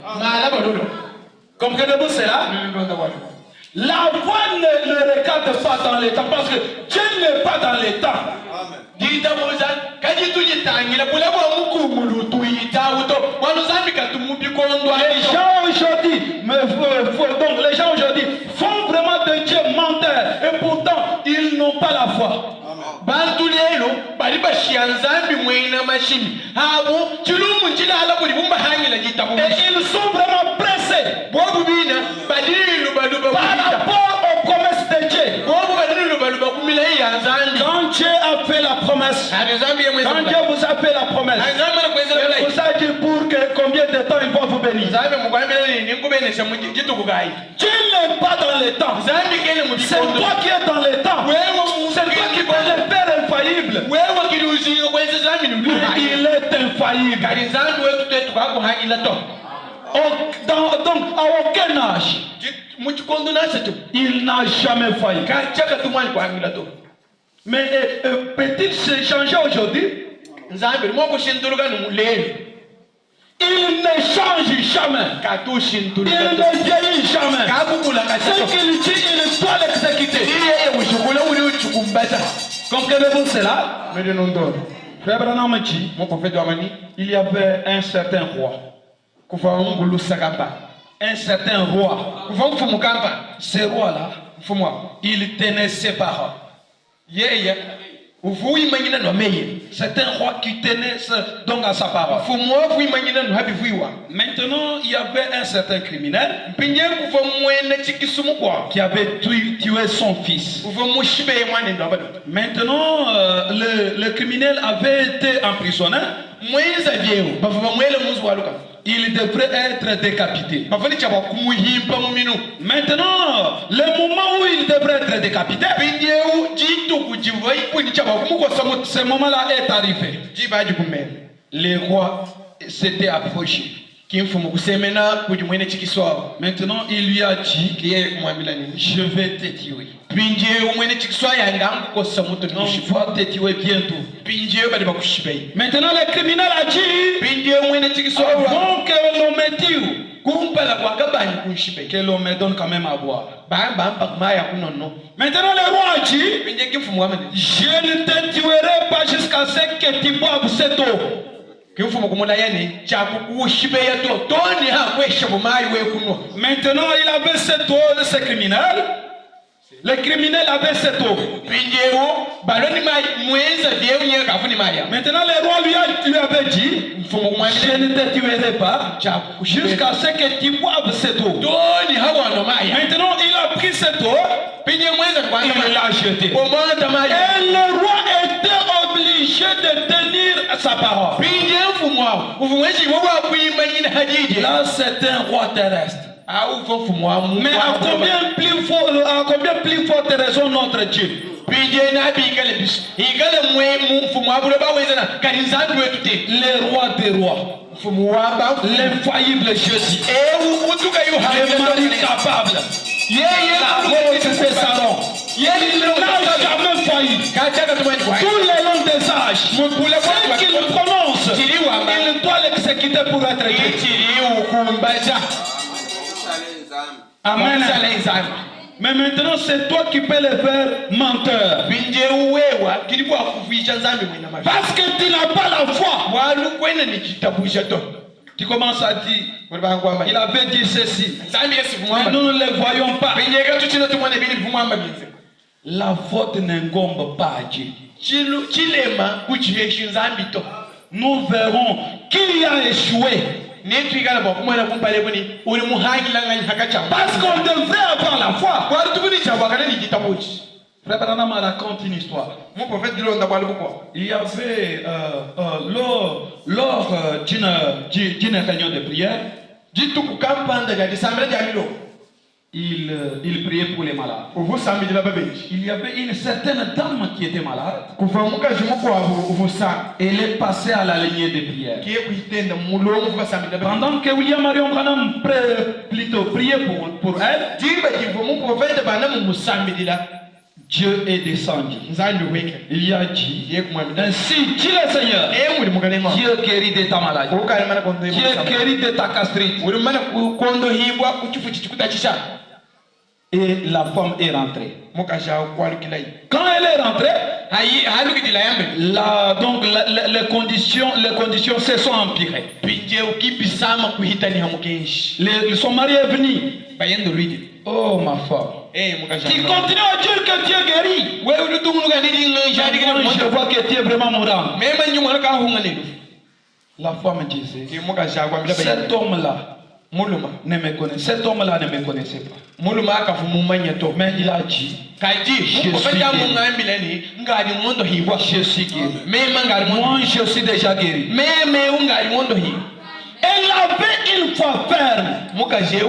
Comprenez-vous cela? La foi ne le regarde pas dans les temps parce que Dieu n'est pas dans les temps. Les gens aujourd'hui font vraiment de Dieu menteur et pourtant ils n'ont pas la foi. Et ils sont vraiment pressés par rapport aux promesses de Dieu. Quand Dieu a fait la promesse, quand Dieu vous a fait la promesse, il vous a dit pour que combien de temps il va vous bénir. Dieu n'est pas dans les temps. C'est toi qui es dans les temps. C'est toi qui vas le faire infaillible. Il est infaillible. Donc à aucun âge, il n'a jamais failli. Mais peut-il se changer aujourd'hui? Il ne change jamais. Il ne vieillit jamais. Ce qu'il dit, il doit l'exécuter. Comprenez-vous cela? Frère Branham dit, il y avait un certain roi. Un certain roi. Ce roi-là, il tenait ses parents. C'est un roi qui tenait donc à sa parole. Maintenant, il y avait un certain criminel qui avait tué son fils. Maintenant, le criminel avait été emprisonné. Il devrait être décapité. Maintenant, le moment où il devrait être décapité, ce moment-là est arrivé. Les rois s'étaient approchés. Maintenant, il lui a dit, je vais te tuer. On va te tuer bientôt. Maintenant, le criminel a dit, avant que l'on me tue, que l'on me donne quand même à boire. Maintenant, le roi a dit, je ne te tuerai pas jusqu'à ce que tu boives cette eau. Maintenant, il avait cette eau de ce criminel. Le criminel avait cette eau. Maintenant, le roi lui avait dit, je ne te tuerai pas jusqu'à ce que tu boives cette eau. Maintenant, il a pris cette eau, il l'a jetée. Et le roi était obligé de tenir sa parole. Là, c'est un roi terrestre. Mais à combien plus forte raison notre Dieu? Le roi des rois. l'infaillible Jésus, le mari capable, la grosse de Saron. Il n'a jamais failli. Tout le long des âges, ce qu'il prononce, il doit l'exécuter pour être Dieu. Amen. Mais maintenant, c'est toi qui peux le faire menteur. Parce que tu n'as pas la foi. Tu commences à dire, il avait dit ceci. Mais nous ne le voyons pas. La faute n'engombe pas Dieu. Nous verrons qui a échoué. Parce qu'on devrait avoir la foi. Frère Branham raconte une histoire. Il y avait lors d'une réunion de prière, il priait pour les malades. Il y avait une certaine dame qui était malade. Elle est passée à la lignée de prière. Pendant que William Marion Branham priait pour elle, Dieu est descendu. Il y a dit, ainsi dit le Seigneur, Dieu guérit de ta maladie, Dieu guérit de ta gastrite. Et la femme est rentrée. Quand elle est rentrée, donc les conditions se sont empirées. Son mari est venu. Oh ma femme, tu continues à dire que Dieu guérit. Je vois que tu es vraiment mourant. La femme disait, cet homme-là ne me connaissait. Cet homme-là ne me connaissait pas. Mais il a dit, je suis guéri. Moi je suis déjà guéri. Elle avait une foi ferme. Elle s'est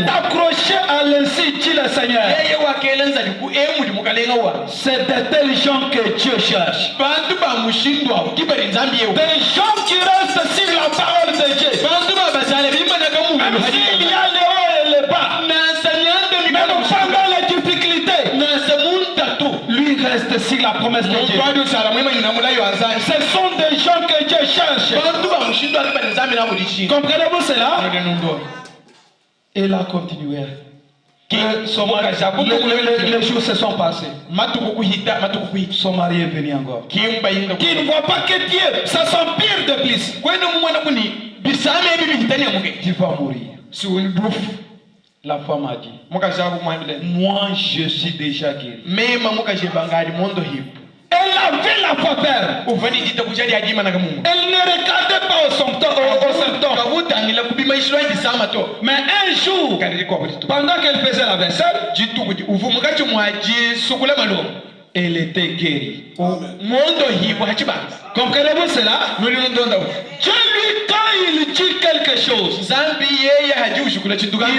accrochée à l'insi dit le Seigneur. C'est de tels gens que Dieu cherche. Des gens qui restent sur la parole de Dieu. Même s'il y a les hauts et les bas, même pendant les difficultés, lui reste sur la promesse de Dieu. Ce sont des gens que Dieu cherche. Comprenez-vous cela? Et là, continuez. Les jours se sont passés. Son mari est venu encore. Qui ne voit pas que Dieu, ça s'empire de plus. Tu vas mourir. La femme a dit, moi je suis déjà guéri. Elle avait la foi ferme. Elle ne regardait pas aux symptômes. Mais un jour, pendant qu'elle faisait la vaisselle, elle était guérie. Comprenez-vous cela? Dieu lui, quand il dit quelque chose,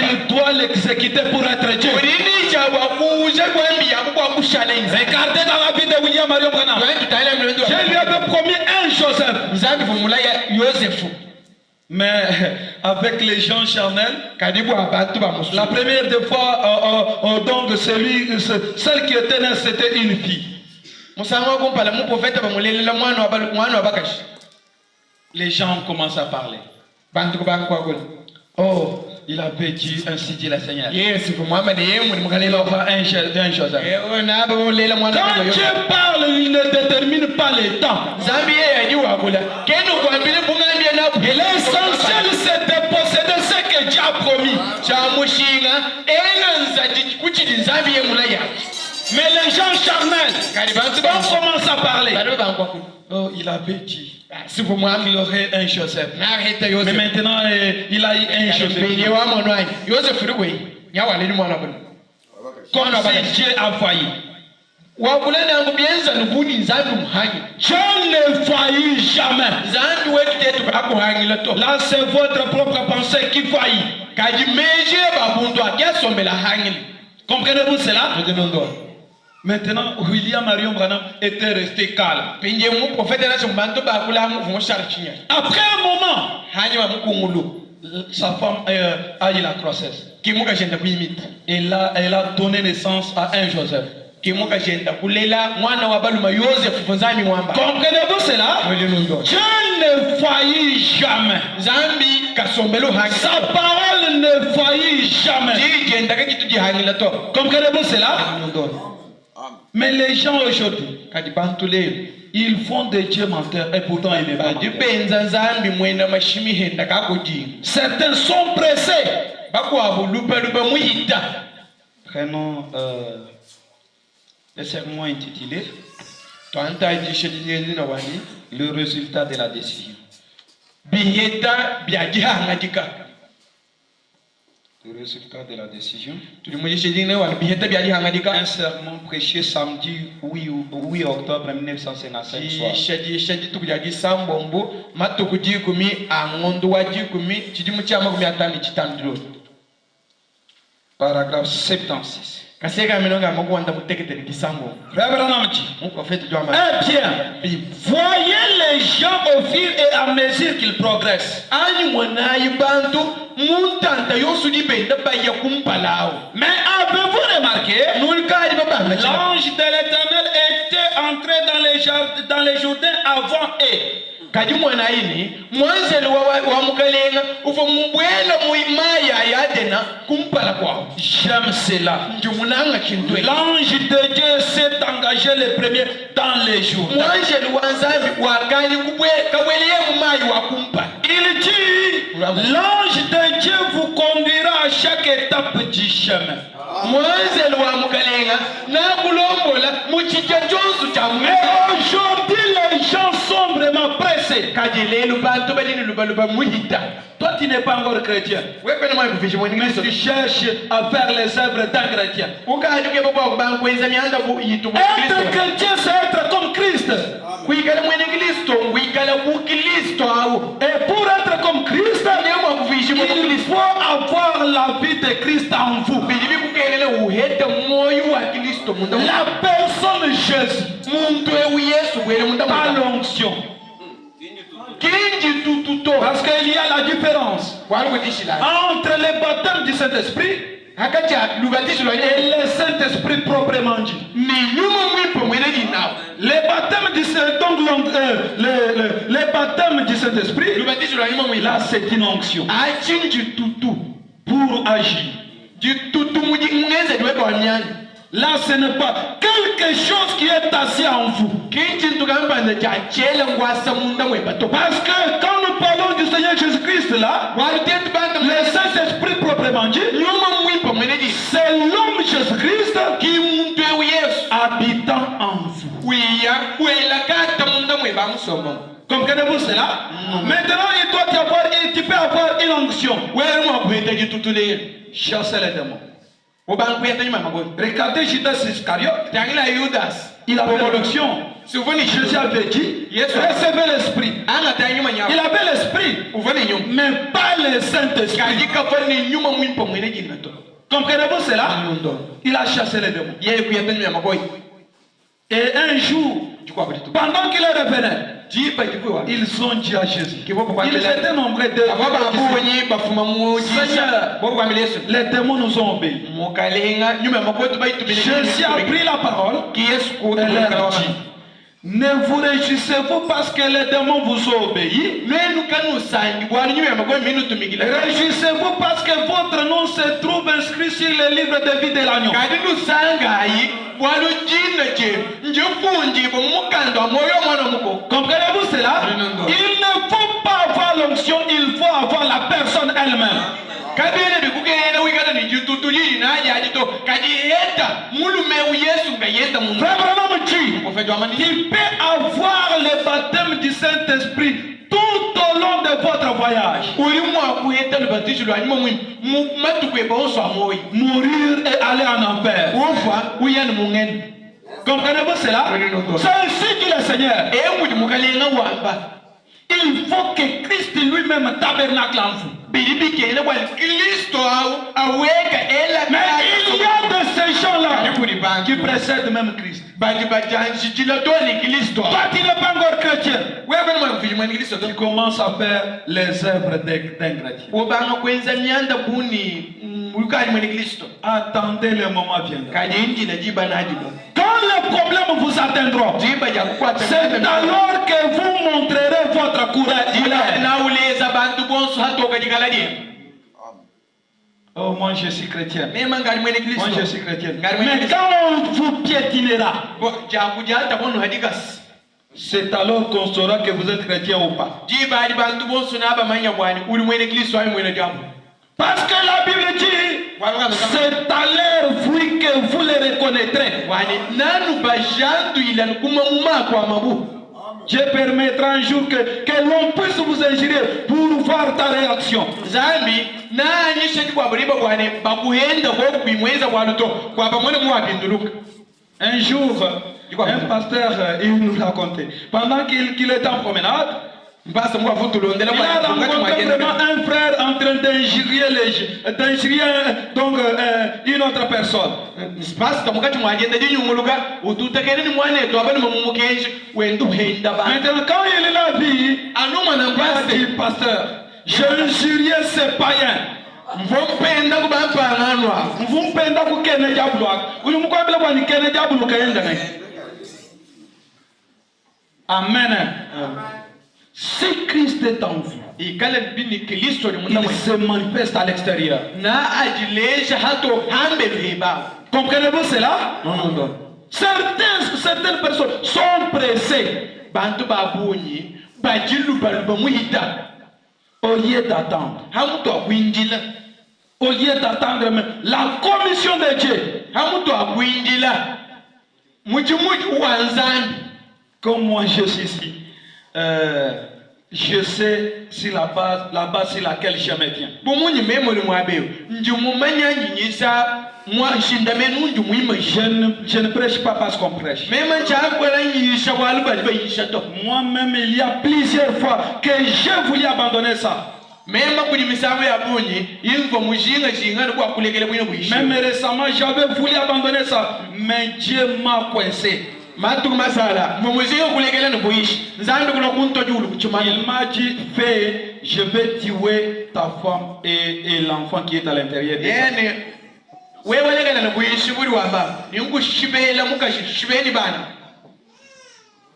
il doit l'exécuter pour être Dieu. Regardez dans la vie de William Marion Branham. Je lui avais promis un Joseph. Mais avec les gens charnels, la première des fois, donc celle qui était née, c'était une fille. Les gens commencent à parler. Oh, il avait dit, ainsi dit le Seigneur. Il aura un Joseph. Quand Dieu parle, il ne détermine pas les temps. L'essentiel, c'est de posséder ce que Dieu a promis. Mais les gens charnels, on commence à parler. Oh, il avait dit qu'il aurait un Joseph. Mais maintenant, il a eu un Joseph. Comme si Dieu a failli. Dieu ne faillit jamais. Là, c'est votre propre pensée qui faillit. Comprenez-vous cela? Maintenant, William Marion Branham était resté calme. Après un moment, sa femme a eu la grossesse. Et là, elle a donné naissance à un Joseph. Comprenez-vous cela? Dieu ne faillit jamais. Sa parole ne faillit jamais. Comprenez-vous cela? Mais les gens aujourd'hui, ils font des dieux menteurs et pourtant ils ne pas. Certains sont pressés. Prenons le sermon intitulé Le résultat de la décision. Le résultat de la décision. Un sermon prêché samedi 8 octobre 1955 soir. Paragraphe 76. Frère Branham dit, eh bien, voyez les gens au fur et à mesure qu'ils progressent. Mais avez-vous remarqué, l'ange de l'Éternel était entré dans les Jourdains avant eux. J'aime cela. L'ange de Dieu s'est engagé le premier dans les jours. Il dit, l'ange de Dieu vous conduira à chaque étape du chemin. Mais aujourd'hui les gens sont vraiment pressés. Toi tu n'es pas encore chrétien, mais tu cherches à faire les œuvres d'un chrétien. Être chrétien c'est être comme Christ. Et pour être comme Christ, il faut avoir la vie de Christ en vous. La personne Jésus, pas l'onction. Parce qu'il y a la différence entre le baptême du Saint-Esprit et le Saint-Esprit proprement dit. Le baptême du Saint-Esprit, là c'est une onction pour agir. Là ce n'est pas quelque chose qui est assis en vous. Parce que quand nous parlons du Seigneur Jésus-Christ là, le Saint-Esprit proprement dit, c'est l'homme Jésus-Christ qui habitant en vous. Comprenez-vous cela? Maintenant tu peux avoir une onction. Chasser les démons. Regardez Judas Iscariote. Il avait l'onction. Jésus avait dit, recevez l'esprit. Il avait l'esprit, mais pas le Saint-Esprit. Comprenez-vous cela? Il a chassé les démons. Et un jour, pendant qu'il revenait, ils ont dit à Jésus, ils étaient nombreux de Seigneur, les démons nous ont obéi. Jésus a pris la parole et leur a dit, ne vous réjouissez-vous parce que les démons vous ont obéi. Réjouissez-vous parce que votre nom se trouve inscrit sur le livre de vie de l'agneau. Comprenez-vous cela? Il ne faut pas avoir l'onction, il faut avoir la personne elle-même. Il peut avoir le baptême du Saint-Esprit tout au long de votre voyage. Mourir et aller en enfer. Comprenez-vous cela? C'est ainsi que le Seigneur, il il faut que Christ lui-même tabernacle en vous. Mais il y a de ces gens-là qui précèdent même Christ. Toi, tu n'es pas encore chrétien. Tu commences à faire les œuvres d'un chrétien. Attendez le moment viendra. Quand les problèmes vous atteindront, c'est alors que vous montrerez votre courage. Oh, moi je suis chrétien. Moi je suis chrétien. Mais quand on vous piétinera, c'est alors qu'on saura que vous êtes chrétien ou pas. Parce que la Bible dit, c'est à leur fruit que vous les reconnaîtrez. Dieu permettra un jour que l'on puisse vous injurer pour voir ta réaction. Un jour, un pasteur, il nous racontait, pendant qu'il était en promenade, il a rencontré vraiment un frère en train d'injurier une autre personne. Maintenant, quand il l'a vu, il a dit, pasteur, je injuriais ces païens. Amen. Si Christ est en vous, il se manifeste à l'extérieur. Comprenez-vous cela? Non. Certaines personnes sont pressées. Au lieu d'attendre. Au lieu d'attendre même la commission de Dieu. Comme moi je suis ici. Je sais si la base sur laquelle je me tiens. Je ne prêche pas parce qu'on prêche. Moi-même, il y a plusieurs fois que j'ai voulu abandonner ça. Même récemment, j'avais voulu abandonner ça. Mais Dieu m'a coincé. Il m'a dit, fais, je vais tuer ta femme et l'enfant qui est à l'intérieur de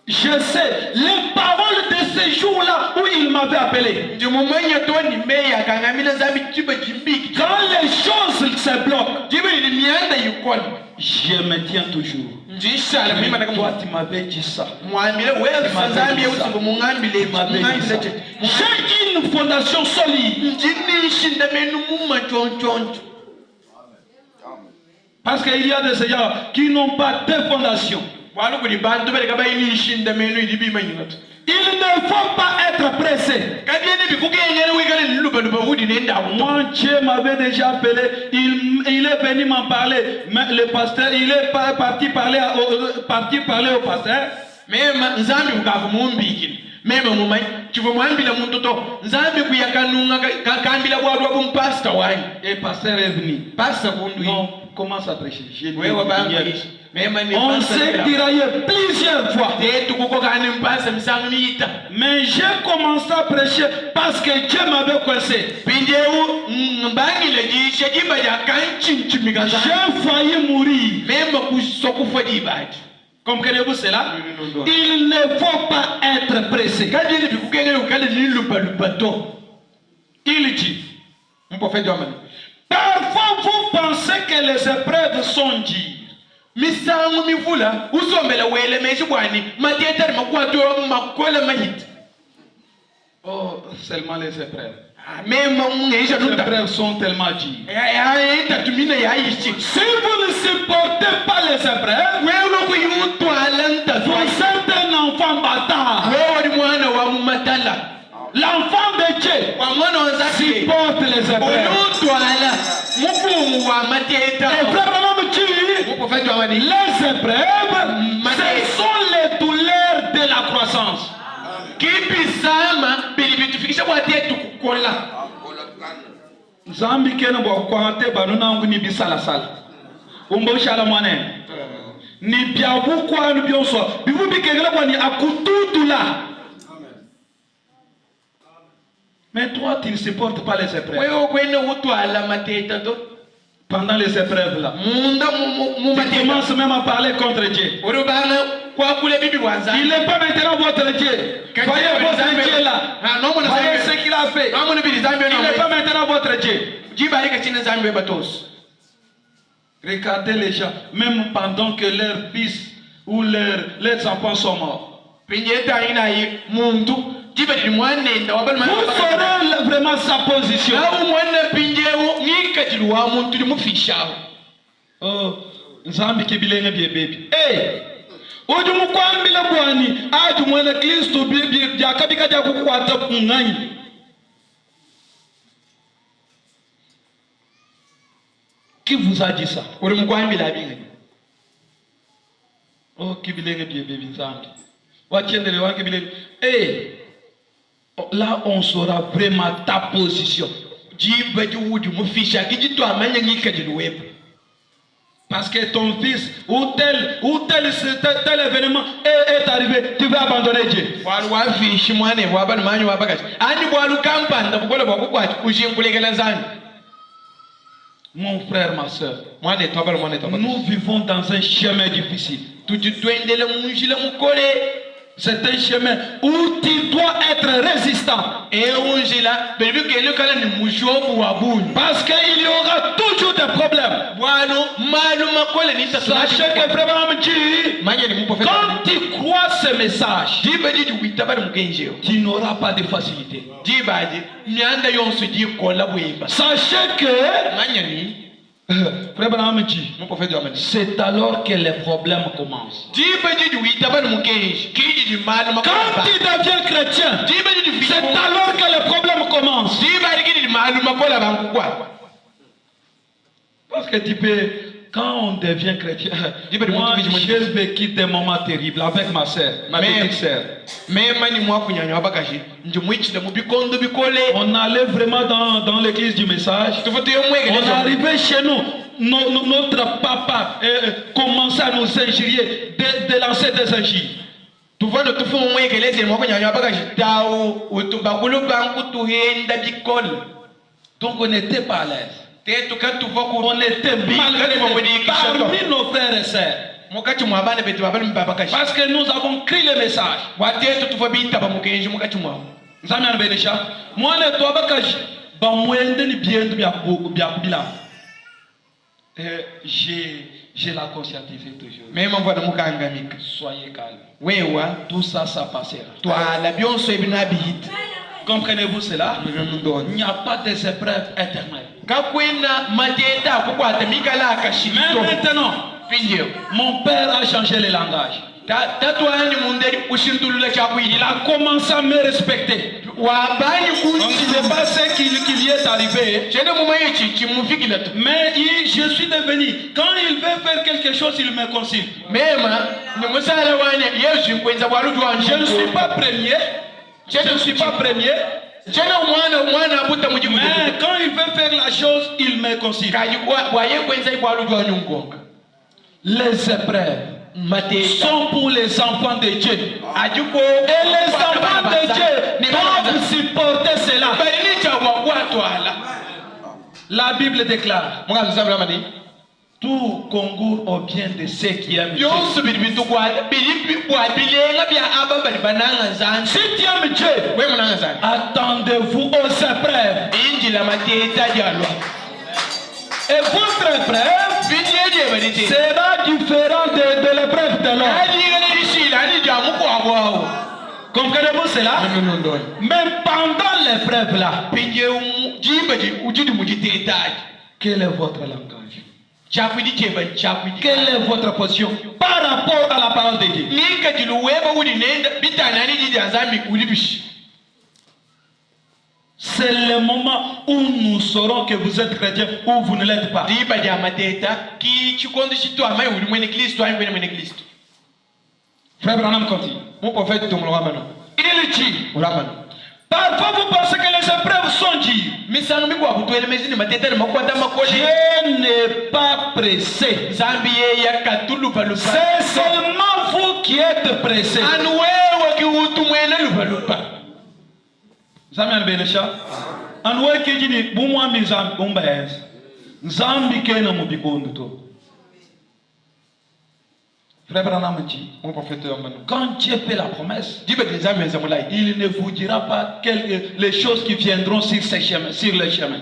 je sais les paroles de ces jours-là où il m'avait appelé. Quand les choses se bloquent, je me tiens toujours. Toi, tu m'avais dit ça. J'ai une fondation solide. Parce qu'il y a des gens qui n'ont pas de fondation. Il ne faut pas être pressé. Moi, Dieu m'avait déjà appelé. Il est venu m'en parler. Mais le pasteur, il est parti parler au pasteur. Et pasteur est venu. Non, commence à prêcher. On s'est tiraillé plusieurs fois. Mais j'ai commencé à prêcher parce que Dieu m'avait coincé. J'ai failli mourir. Comprenez-vous cela? Il ne faut pas être pressé. Il dit, parfois vous pensez que les épreuves sont dures. Oh, seulement les épreuves. Les épreuves sont tellement dures. Si vous ne supportez pas les épreuves, vous êtes un enfant bâtard. L'enfant de Dieu supporte les épreuves. Et vraiment, les épreuves, ce sont les douleurs de la croissance. Kibisama bilibitufikisha kwa tetu kukola. Zambi kena bo kwante banuna nguni bisala sala. Umbo shala mwane. Ni biabu kwa nu bionso. Bivu bikegela kwa ni akututula. Mais toi tu ne supportes pas les épreuves. Wewe kwenda utwala mateta to. Pendant les épreuves là. Munda Tu commences même à parler contre Dieu. Urubana kwa kule bibi wanza. Il n'est pas maintenant votre Dieu. Voyez votre Dieu là. Voyez ce qu'il a fait. Il n'est pas maintenant votre Dieu. Regardez les gens, même pendant que leurs fils ou leurs enfants sont morts. Vous saurez vraiment sa position. Oh, Nzambi kibilenge baby. Hey! Ojumu kwambila bwani, aju mwana Kristo bibi yakabika ja kukwata kunganyi. Qui vous a dit ça? Oh, kibilenge baby Nzambi. Wachendele wa kibilenge. Hey! Là on saura vraiment ta position. Parce que ton fils ou tel événement est arrivé, tu vas abandonner Dieu. Mon frère, ma soeur, nous vivons dans un chemin difficile. C'est un chemin où tu dois être résistant. Parce qu'il y aura toujours des problèmes. Sachez que vraiment quand tu crois ce message, tu n'auras pas de facilité. Sachez que c'est alors que les problèmes commencent. Quand tu deviens chrétien, c'est alors que les problèmes commencent. Parce que tu peux, quand on devient chrétien, moi j'ai vécu des moments terribles avec ma soeur, ma petite soeur. On allait vraiment dans l'église du message. On arrivait chez nous. Notre papa commençait à nous injurier, de lancer des injures. Donc on n'était pas à l'aise. On était malgré parmi nos frères et sœurs. Parce que nous avons crié le message. J'ai la conscientisé toujours. Soyez calme. Tout ça, ça passera. Comprenez-vous cela? Il n'y a pas des épreuves éternelles. Mais maintenant, mon père a changé le langage. Il a commencé à me respecter. On ne sait pas ce qui lui est arrivé. Mais je suis devenu, quand il veut faire quelque chose, il me consulte. Je ne suis pas premier. Mais quand il veut faire la chose, il me consulte. Les épreuves sont pour les enfants de Dieu. Et les enfants de Dieu doivent supporter cela. La Bible déclare: tout concourt au bien de ceux qui aiment Dieu. Si tu aimes Dieu, attendez-vous aux épreuves. Et votre épreuve sera différente de l'épreuve de l'autre. Comprenez-vous cela? Même pendant l'épreuve là, quel est votre langage? Quelle est votre position par rapport à la parole de Dieu? C'est le moment où nous saurons que vous êtes chrétien ou vous ne l'êtes pas. Frère Branham continue. Il dit, parfois vous pensez que les épreuves sont dures. Dieu n'est pas pressé. C'est seulement vous qui êtes pressé. Zamel Benesha, Anoué qui dit, Boumouan Mizam, Boumbaez, Zambi Kena Mobikondo. Frère Branham dit, mon prophète, quand Dieu fait la promesse, il ne vous dira pas les choses qui viendront sur le chemin.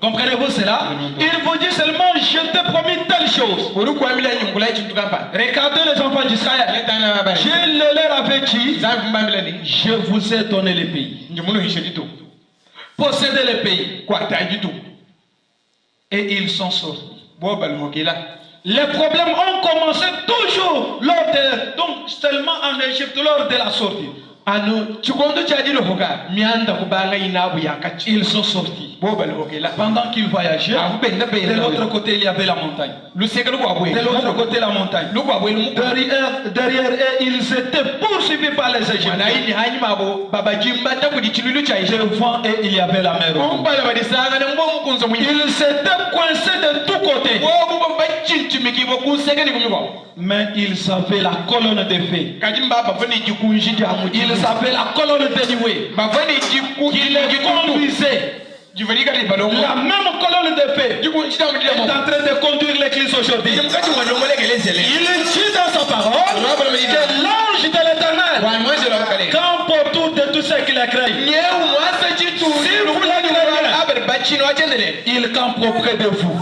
Comprenez-vous cela? Il vous dit seulement, je te promis telle chose. Regardez les enfants d'Israël. Je leur avais dit, je vous ai donné les pays. Possédez les pays. Et ils sont sortis. Les problèmes ont commencé toujours donc seulement en Égypte lors de la sortie. Ils sont sortis. Pendant qu'ils voyageaient, de l'autre côté il y avait la montagne. De l'autre côté la montagne. Derrière eux, ils étaient poursuivis par les Égyptiens. Devant et il y avait la mer. Ils s'étaient coincés de tous côtés. Mais ils avaient la colonne de feu. Ils avaient la colonne de nuée qui les conduisait. La même colonne de feu est en train de conduire l'église aujourd'hui. Il dit dans sa parole que l'ange de l'Éternel campe autour de tous ceux qui la craignent. Si vous la craignez, il campe auprès de vous.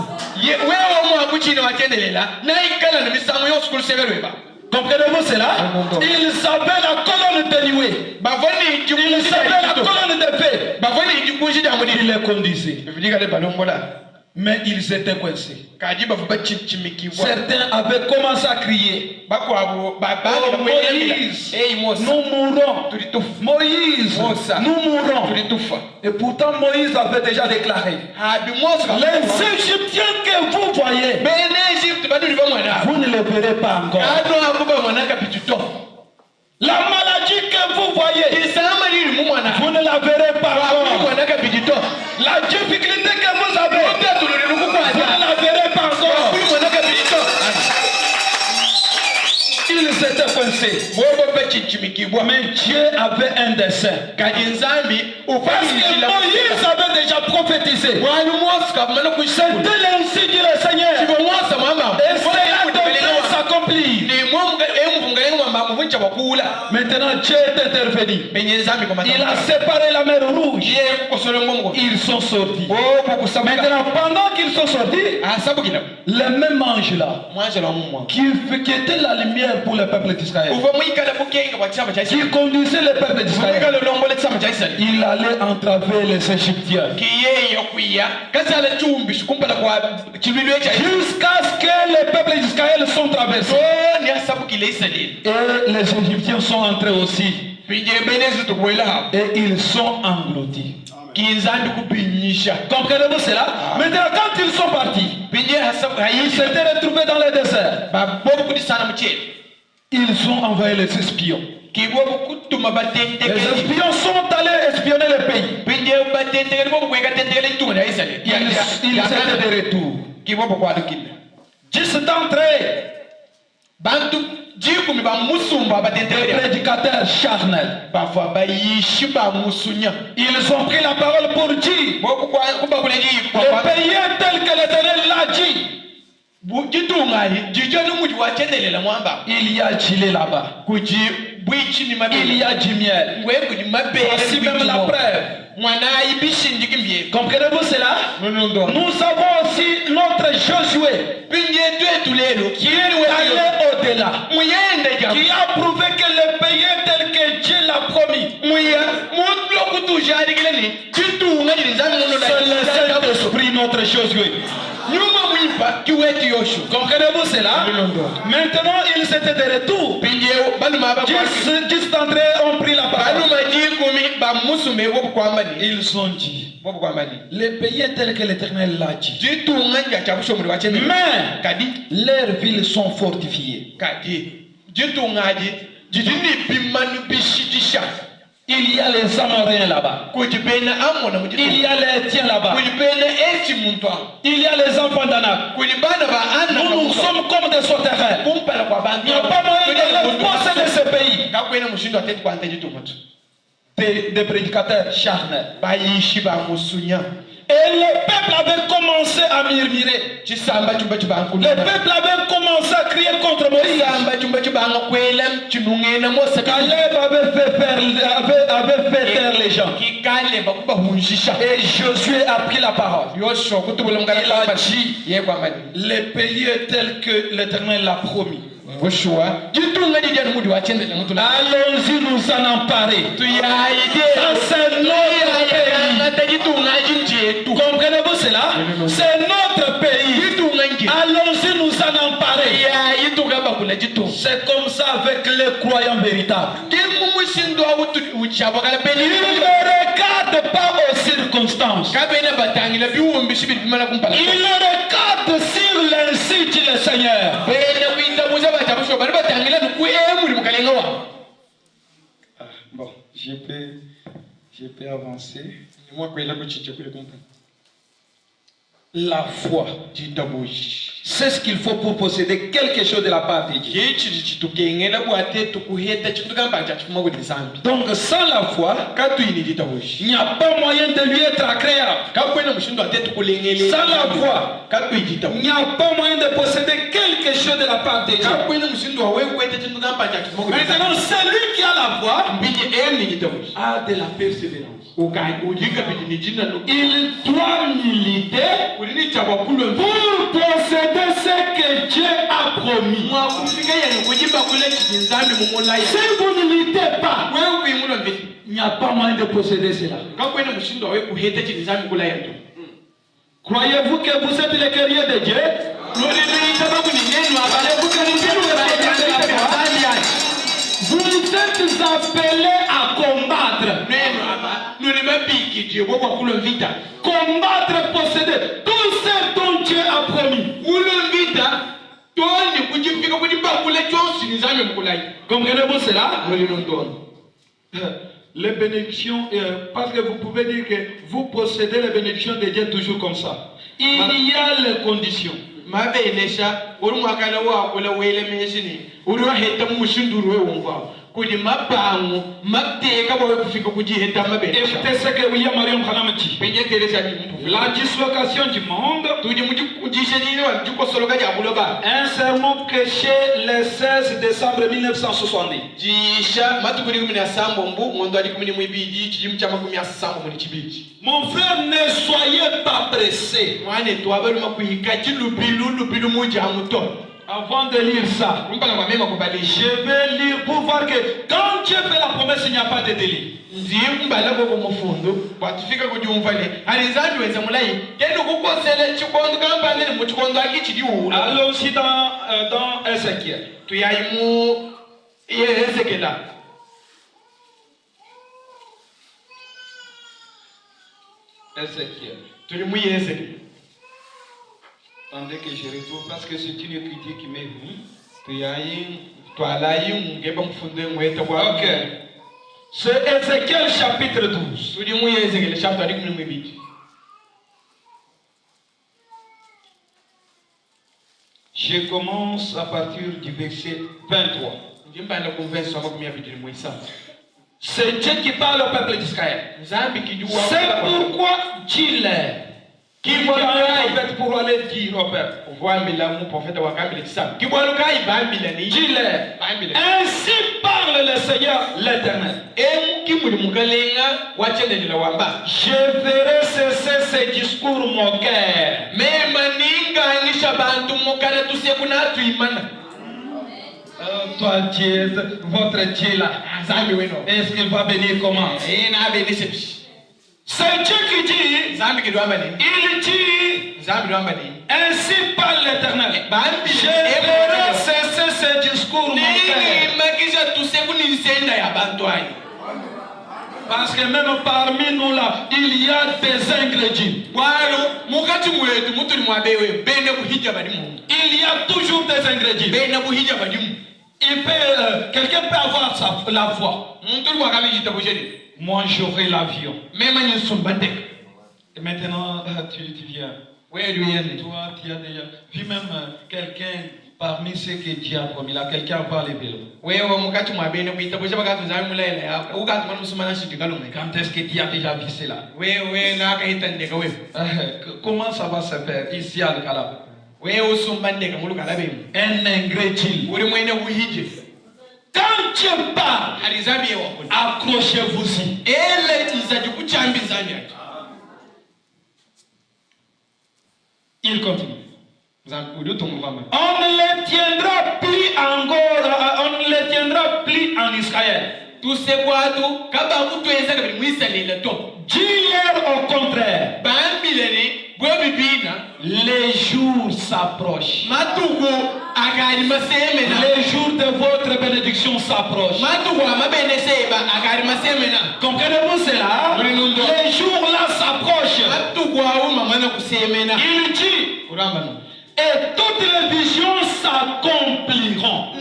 Comprenez-vous cela? Ils avaient la colonne de nuée. Ils avaient la colonne de feu. Ils les conduisaient. Mais ils étaient coincés. Certains avaient commencé à crier. Moïse, nous mourrons. Moïse, nous mourrons. Et pourtant Moïse avait déjà déclaré, les Égyptiens que vous voyez, vous ne les verrez pas encore. La maladie que vous voyez, vous ne la verrez pas encore. La difficulté que vous avez, vous ne la verrez pas encore. Ils s'étaient coincés. Mais Dieu avait un dessein. Parce que Moïse avait déjà prophétisé. C'était l'ainsi dit le Seigneur. Et cela devait s'accomplir. Maintenant Dieu est intervenu. Il a séparé la mer Rouge. Ils sont sortis. Maintenant pendant qu'ils sont sortis, le même ange là, qui était la lumière pour le peuple d'Israël, qui conduisait le peuple d'Israël, il allait entraver les Égyptiens jusqu'à ce que les peuples d'Israël sont traversés. Et les Égyptiens sont entrés aussi. Et ils sont engloutis. Comprenez-vous cela? Maintenant quand ils sont partis, ils s'étaient retrouvés dans le désert. Ils ont envoyé les espions. Les espions sont allés espionner le pays. Ils étaient de retour. 10 d'entre eux, des prédicateurs charnels, ils ont pris la parole pour dire le pays est tel que l'Éternel l'a dit. Il y a gilet là-bas. Il y a du miel. Voici même la preuve. Comprenez-vous cela? Nous avons aussi notre Josué qui est allé au-delà, qui a prouvé que le pays est tel que Dieu l'a promis. C'est le Saint-Esprit, notre Josué. Comprenez-vous cela? Maintenant ils étaient de retour. 10 d'entre eux ont pris la parole. Ils ont dit, le pays est tel que l'Éternel l'a dit. Mais leurs villes sont fortifiées. Il y a les Amoréens là-bas. Il y a les Étiens là-bas. Il y a les enfants d'Anak. Nous sommes comme des sauterelles. Il n'y a pas moyen de posséder ce pays. Des prédicateurs charnels. Et le peuple avait commencé à murmurer. Le peuple avait commencé à crier contre Moïse. Caleb avait fait taire les gens. Et Josué a pris la parole. Il a dit, le pays est tel que l'Éternel l'a promis. Allons-y nous en emparer. Ça c'est notre pays. Comprenez-vous cela? C'est notre pays. Allons-y nous en emparer. C'est comme ça avec les croyants véritables. Ils ne regardent pas aux circonstances. Ils regardent sur l'insigne du Seigneur. Bon, je peux avancer. La foi, c'est ce qu'il faut pour posséder quelque chose de la part de Dieu. Donc sans la foi, il n'y a pas moyen de lui être agréable. Sans la foi, il n'y a pas moyen de posséder quelque chose de la part de Dieu. Maintenant, celui qui a la foi a de la persévérance. Il doit militer pour posséder ce que Dieu a promis. Si vous ne militez pas, il n'y a pas moyen de posséder cela. Croyez-vous que vous êtes les guerriers de Dieu? Vous êtes appelés à combattre. Combattre, posséder tout ce dont Dieu a promis. Comprenez-vous cela? Les bénédictions, parce que vous pouvez dire que vous possédez les bénédictions de Dieu toujours comme ça. Il y a les conditions. Écoutez ce que William Marion Branham dit. La dislocation du monde. Un sermon prêché le 16 décembre 1970. Mon frère, ne soyez pas pressé. Avant de lire ça, je vais lire pour voir que quand Dieu fait la promesse, il n'y a pas de délai. Allons-y dans Ézéchiel. Ézéchiel. Attendez que je retrouve parce que c'est une critique qui m'est venue. Ok. C'est Ézéchiel chapitre 12. Je commence à partir du verset 23. C'est Dieu qui parle au peuple d'Israël. C'est pourquoi dis-leur. Qui voit un prophète pour aller dire au peuple. Dis-leur. Ainsi parle le Seigneur l'Éternel. Je ferai cesser ces discours moqueurs. Toi Dieu, votre Dieu là, est-ce qu'il va venir comment? C'est Dieu qui dit, il dit, ainsi parle l'Éternel. Je ferai cesser ces discours moqueurs. Parce que même parmi nous là, il y a des ingrédients. Il y a toujours des ingrédients. Il peut quelqu'un peut avoir la voix. Moi, j'aurai l'avion. Et maintenant, tu viens. Toi, tu as déjà vu même quelqu'un parmi ceux que Dieu a promis. Là, quelqu'un parle le vélo. Quand est-ce que Dieu a déjà vu cela? Comment ça va se faire ici à Calab? Un ingrédient. Quand Dieu parle, accrochez-vous-y. Il continue. On ne les tiendra plus encore, on ne les tiendra plus en Israël. Dis-leur au contraire. Les jours s'approchent. Les jours de votre bénédiction s'approchent. Comprenez-vous cela? Les jours là s'approchent. Il dit, et toutes les visions s'accompliront.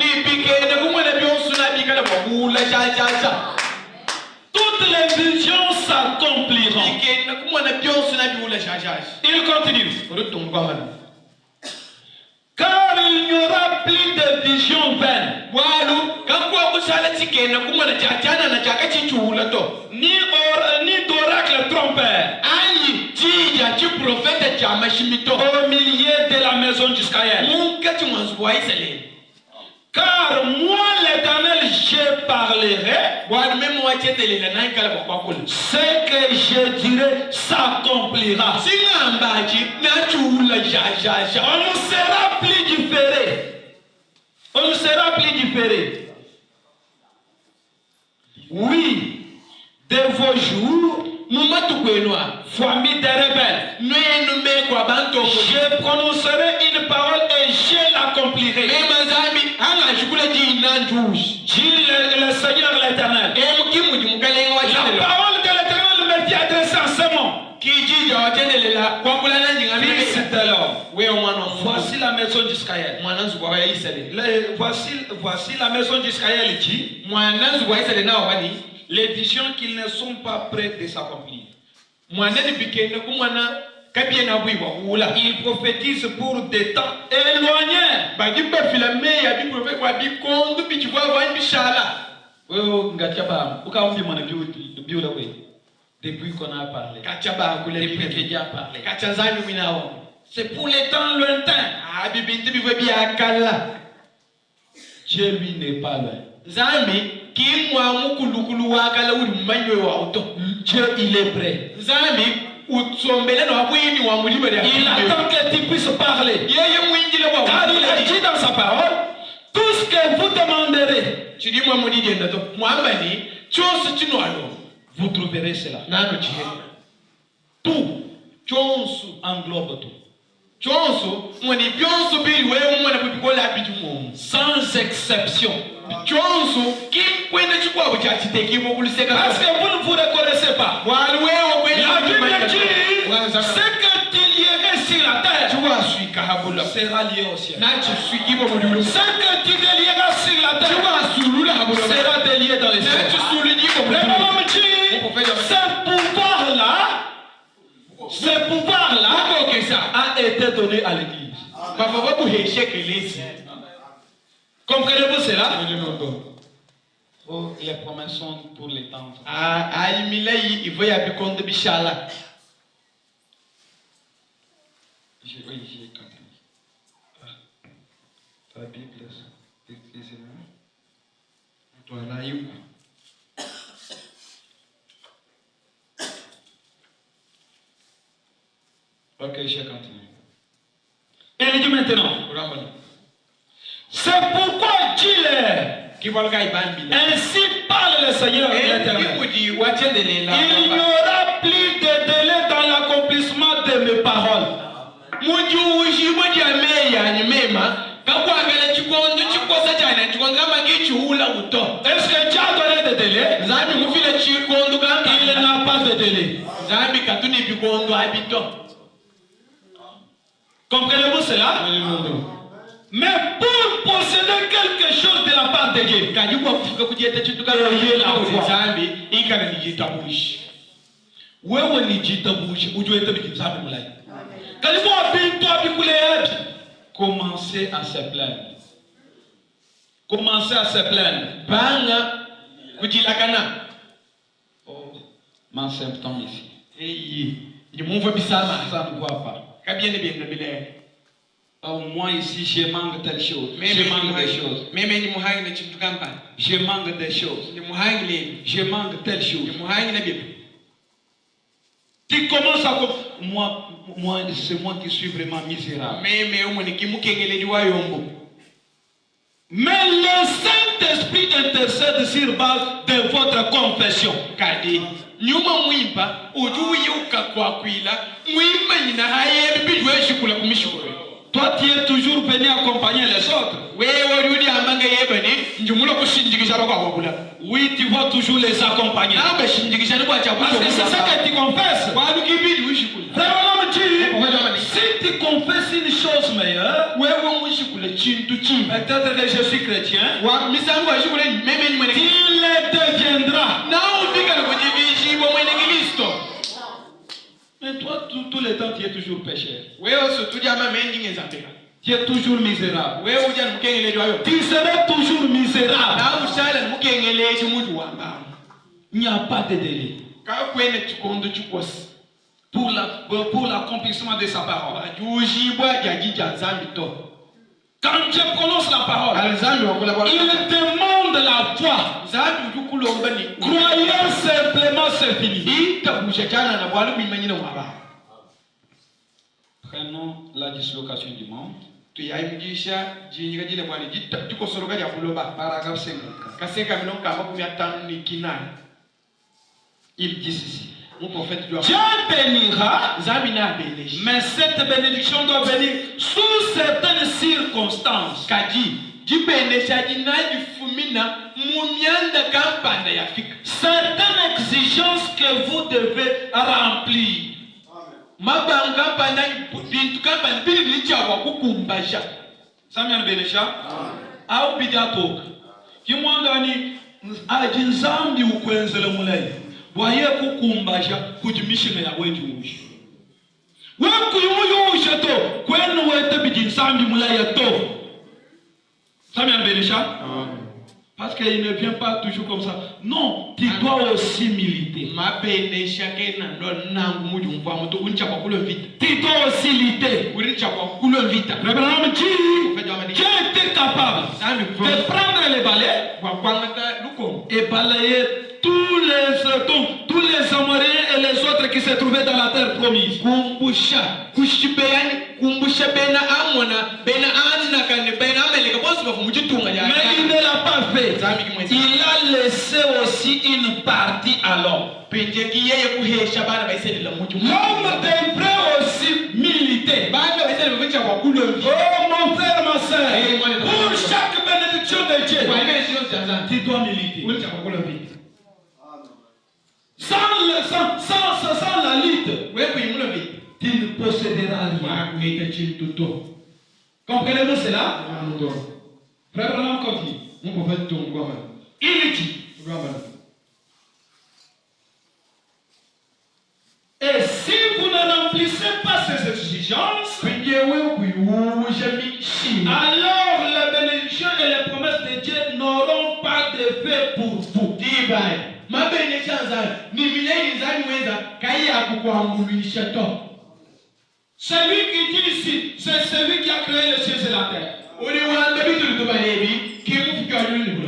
Toutes les visions s'accompliront. Il continue. Car il n'y aura plus de visions vaines. Ni d'oracle trompeur. Au milieu de la maison d'Israël. Car moi l'Éternel, je parlerai. Ce que je dirai s'accomplira. On ne sera plus différé. On ne sera plus différé. Oui, de vos jours, famille des rebelles, je prononcerai une parole et je l'accomplirai. Dit le Seigneur l'Éternel. La parole de l'Éternel me dit adressée en ce moment. Fils de l'homme, voici la maison d'Israël. Voici la maison d'Israël dit les visions qu'ils ne sont pas prêts de s'accomplir. Ils prophétisent pour des temps éloignés. Depuis qu'on a parlé. Depuis que Dieu a parlé. C'est pour les temps lointains. Dieu lui n'est pas loin. Dieu il est prêt. Il attend que tu puisses parler. Car il a dit dans sa parole, tout ce que vous demanderez, vous trouverez cela. Tout. Englobe tout. Sans exception. Parce que vous ne vous reconnaissez pas. La Bible dit ce que tu lierais sur la terre sera lié au ciel. Ce que tu délieras sur la terre sera délié dans les cieux. Ce pouvoir-là a été donné à l'Église. Comprenez-vous cela? Oh, les promesses sont pour les temps. J'ai compris. Ta Bible, excusez-moi. Ok, je continue. Et il dit maintenant, c'est pourquoi dis-leur, ainsi parle le Seigneur l'Éternel. Il n'y aura plus de délai dans l'accomplissement de mes paroles. Est-ce que Dieu a donné des délais? Il n'a pas de délai. Comprenez-vous cela? Mais pour posséder quelque chose de la part de Dieu, ayez la foi. Wewe ni jitabushi, ujue ete bikizabi mulai. Kalibu abinto abikule ebi. Commencez à se plaindre. Commencez à se plaindre. Banga kujilakana. Oh, ma symptôme ici. Hey, il m'envoie bisama, ça ne voit pas. Combien de bien de billet? Oh, moi ici, je manque telle chose. Je manque des choses. Je manque des choses. Je manque telle chose. Tu commences à... Moi, c'est moi qui suis vraiment misérable. Mais le Saint-Esprit intercède sur base de votre confession. Toi, tu es toujours venu accompagner les autres. Oui, tu vas toujours les accompagner. Parce que c'est ça que tu confesses. Si tu confesses une chose meilleure, peut-être que je suis chrétien, il le deviendra. Mais toi, tout le temps, tu es toujours pécheur. Tu es toujours misérable. Tu seras toujours misérable. Il n'y a pas de délai pour l'accomplissement de sa parole. Quand Dieu prononce la parole, il demande la foi. Croyez simplement, c'est fini. Prenons la dislocation du monde. Paragraphe 50. Il dit ceci. Dieu bénira, mais cette bénédiction doit venir sous certaines circonstances. Certaines exigences que vous devez remplir. Samuel Benesha, au bidato, qui m'a donné à Jinzambi ou Quenzele Moulay. Voyez kukumbasha kujimishina ya wetu ushi. Wewe kuyumusha to, kwenu wete bijinsambi mulaya to. Samuel Benesha? Parce qu'il ne vient pas toujours comme ça. Non, tu dois aussi militer. Tu dois aussi lutter. Qui était capable de prendre les balais et balayer tous les Amoréens et les autres qui se trouvaient dans la terre promise. Mais il ne l'a pas fait. Il a laissé aussi une partie à l'homme. L'homme devrait aussi militer. Oh mon frère, ma soeur, pour chaque bénédiction de Dieu, tu dois militer. Sans la lutte, tu ne posséderas rien. Comprenez-vous cela? Frère Branham continue. Il dit, et si vous ne remplissez pas ces exigences, alors les bénédictions et les promesses de Dieu n'auront pas d'effet pour vous. Celui qui dit ici, c'est celui qui a créé les cieux et la terre.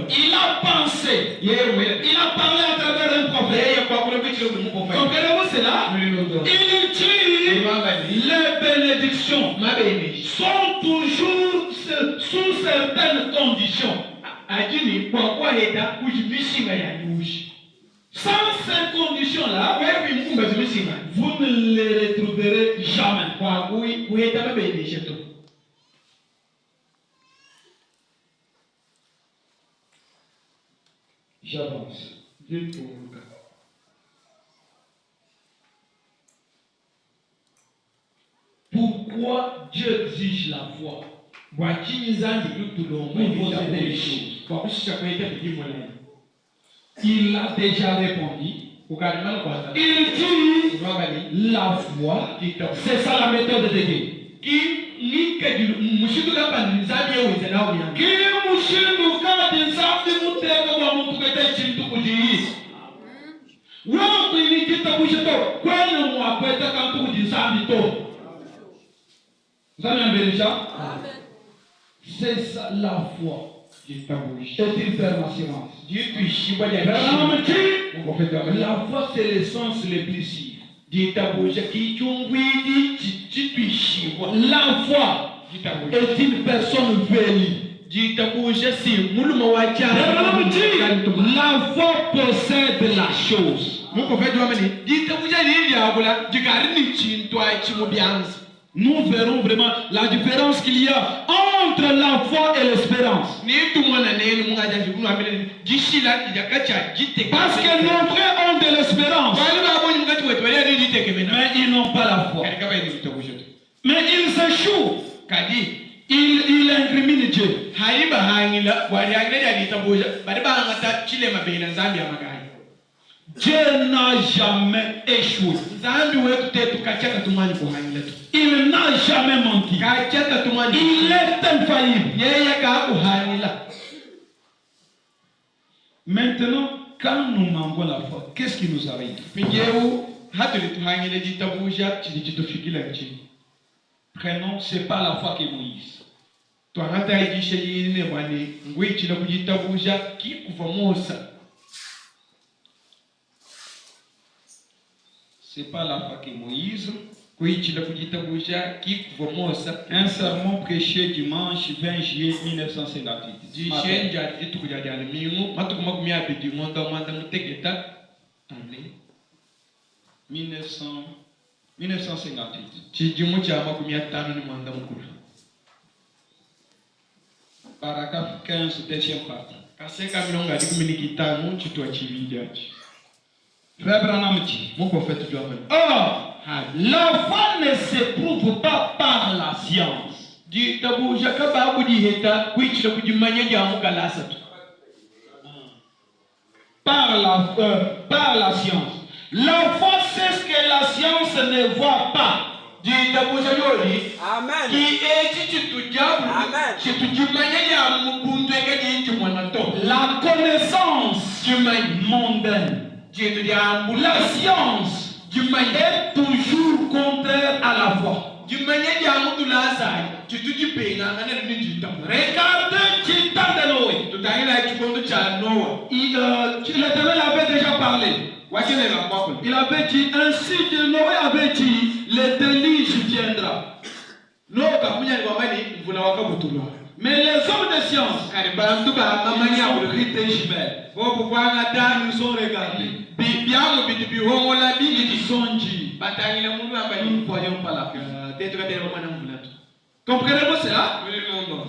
Il a pensé, il a parlé à travers un prophète. Comprenez-vous cela? Il dit, les bénédictions sont toujours sous certaines conditions. Sans ces conditions-là, vous ne les retrouverez jamais. J'avance. Pourquoi Dieu exige la foi? Il a déjà répondu. Il dit la foi, c'est ça la méthode de Dieu. C'est ça la foi. Est-il ferme assurance? La foi, c'est l'essence le plus sûr. La foi est une personne vélie. La foi possède la chose. Nous verrons vraiment la différence qu'il y a entre la foi et l'espérance. Parce que nos frères ont de l'espérance, mais ils n'ont pas la foi. Mais ils échouent. Il incrimine Dieu. Dieu n'a jamais échoué. Il n'a jamais menti. Il est infaillible. Maintenant, quand nous manquons la foi, qu'est-ce qui nous arrive? Prenons, c'est pas la foi qui est Moïse. C'est pas la foi qui est Moïse. Un sermon prêché dimanche 20 juillet 1958. 1958. Paragraphe 15, deuxième partie. Frère Branham dit, or, la foi ne s'éprouve pas par la science. Par la science. La foi, c'est ce que la science ne voit pas. Amen. La connaissance mondaine. La science est toujours contraire à la foi. Regardez Titan de Noé. L'Éternel avait déjà parlé. Il avait dit, ainsi que Noé avait dit, le déluge viendra. Mais les hommes de science, ils ont pris des jumelles. Ils ont regardé. Ils ont dit, nous ne voyons pas la fin. Comprenez-vous cela?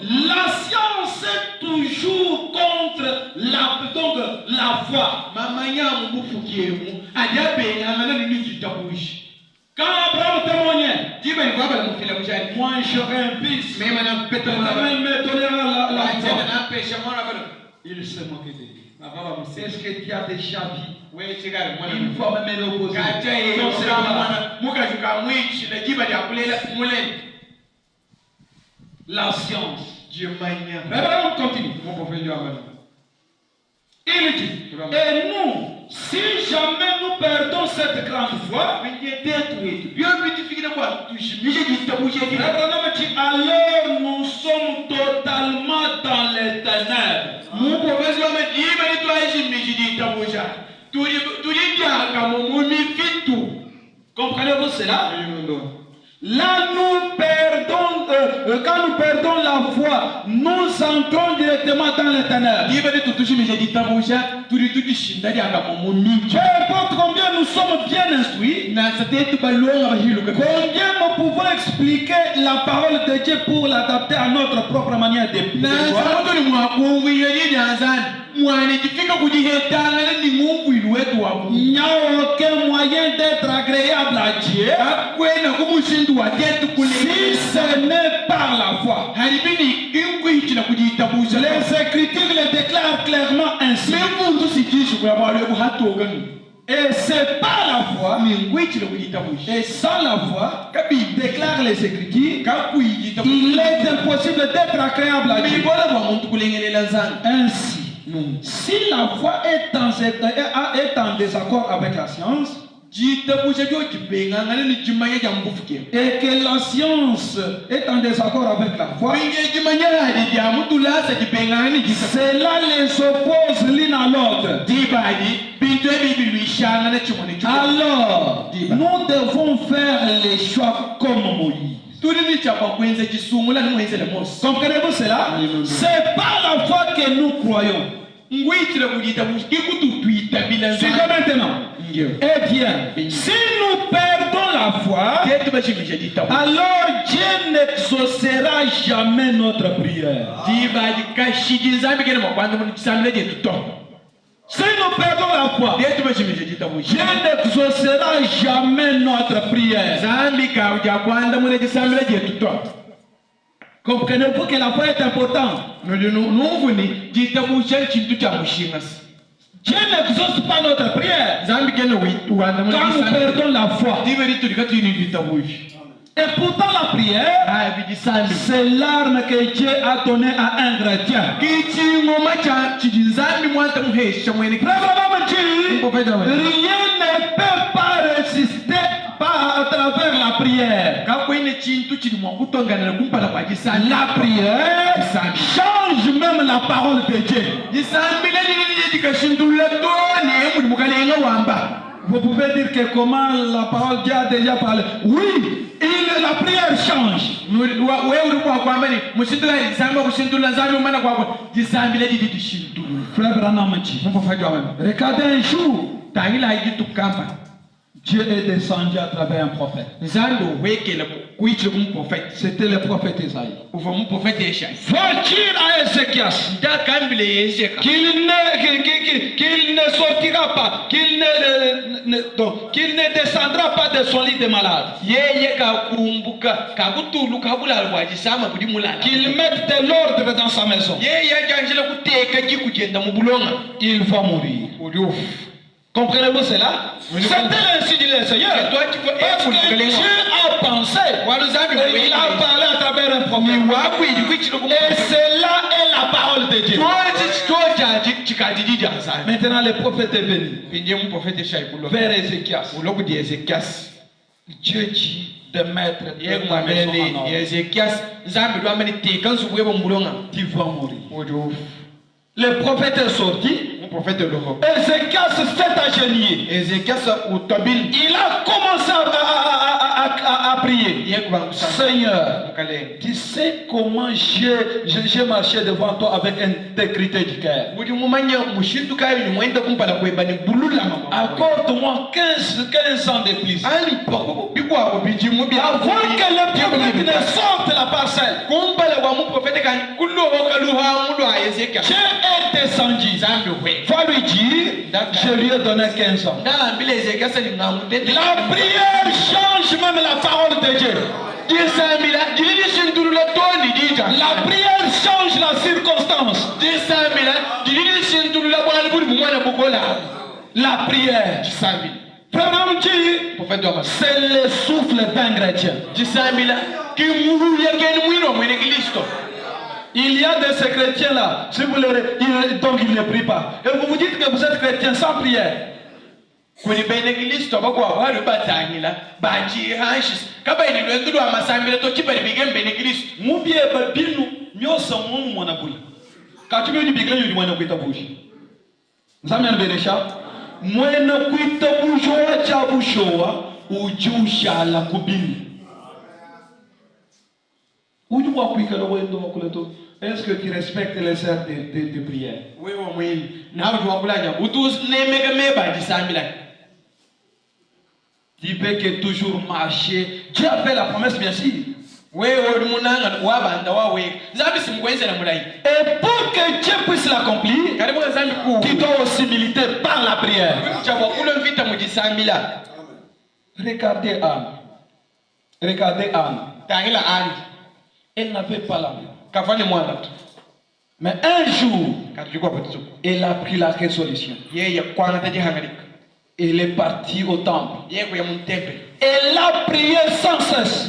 La science est toujours contre la foi. Quand Abraham témoignait, moi j'aurai un fils, l'Éternel me donnera la foi. Il se moquait de lui. Est-ce que tu as déjà vu une fois même l'opposé? La science. Abraham continue. Il dit, et nous, si jamais nous perdons cette grande foi, alors nous sommes totalement dans les ténèbres. Comprenez-vous cela? Là, nous perdons, quand nous perdons la foi, nous entrons directement dans les ténèbres. Peu importe combien nous sommes bien instruits, combien nous pouvons expliquer la parole de Dieu pour l'adapter à notre propre manière de vivre. Il n'y a aucun moyen d'être agréable à Dieu si ce n'est par la foi. Les Écritures le déclarent clairement ainsi. Et c'est par la foi, et sans la foi, déclare les Écritures, il est impossible d'être agréable à Dieu. Ainsi, si la foi est en désaccord avec la science, et que la science est en désaccord avec la foi, cela les oppose l'une à l'autre. Alors, nous devons faire les choix comme Moïse. Comprenez-vous cela? C'est par la foi que nous croyons. Suivez maintenant. Eh bien, si nous perdons la foi, alors Dieu n'exaucera jamais notre prière. Si nous perdons la foi, Dieu n'exaucera jamais notre prière. Comprenez-vous que la foi est importante? Dieu n'exauce pas notre prière quand nous perdons la foi. Et pourtant la prière, c'est l'arme que Dieu a donnée à un chrétien. Rien ne peut pas résister à travers la prière. La prière change même la parole de Dieu. Vous pouvez dire que comment la parole de Dieu a déjà parlé. Oui, la prière change. Frère Branham, regardez un jour, Dieu est descendu à travers un prophète. C'était le prophète Isaïe. Faut-il à Ézéchias qu'il ne sortira pas, qu'il ne descendra pas de son lit de malade, qu'il mette de l'ordre dans sa maison, il va mourir. Comprenez-vous cela? C'était ainsi dit le Seigneur. Parce que Dieu a pensé. Il a parlé à travers un prophète. Et cela est la parole de Dieu. Maintenant le prophète est venu vers Ézéchias. Dieu dit de mettre de ta maison en ordre. Tu vas mourir. Le prophète est sorti. Ézéchias s'est agenouillé. Il a commencé à prier. Seigneur, tu sais comment j'ai marché devant toi avec intégrité du cœur. Accorde-moi 15 ans de plus. Avant que le prophète ne sorte la parcelle, Dieu est descendu. Va lui dire, je lui ai donné 15 ans. La prière change même la parole de Dieu. La prière change la circonstance. La prière, c'est le souffle d'un chrétien. Il y a de ces chrétiens-là, si vous donc ils ne prient pas. Et vous vous dites que vous êtes chrétien sans prière. Est-ce que tu respectes les heures de prière? Tu veux que toujours marcher. Dieu a fait la promesse, bien sûr. pour que Dieu puisse l'accomplir, tu dois aussi militer par la prière. Regardez Anne. Regardez Anne. Elle n'avait pas l'amour. Mais un jour, elle a pris la résolution. Elle est partie au temple. Elle a prié sans cesse.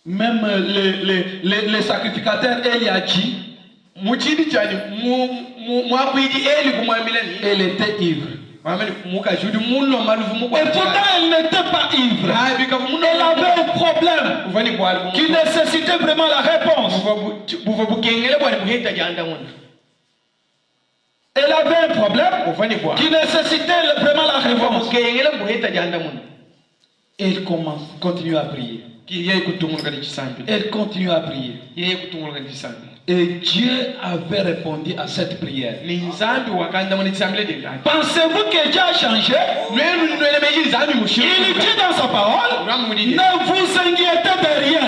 Même les sacrificateurs, elle a dit, elle était ivre. Et pourtant elle n'était pas ivre. Elle avait un problème qui nécessitait vraiment la réponse. Elle avait un problème qui nécessitait vraiment la réponse. Elle continue à prier. Elle continue à prier. Et Dieu avait répondu à cette prière. Pensez-vous que Dieu a changé? Il dit dans sa parole, ne vous inquiétez de rien.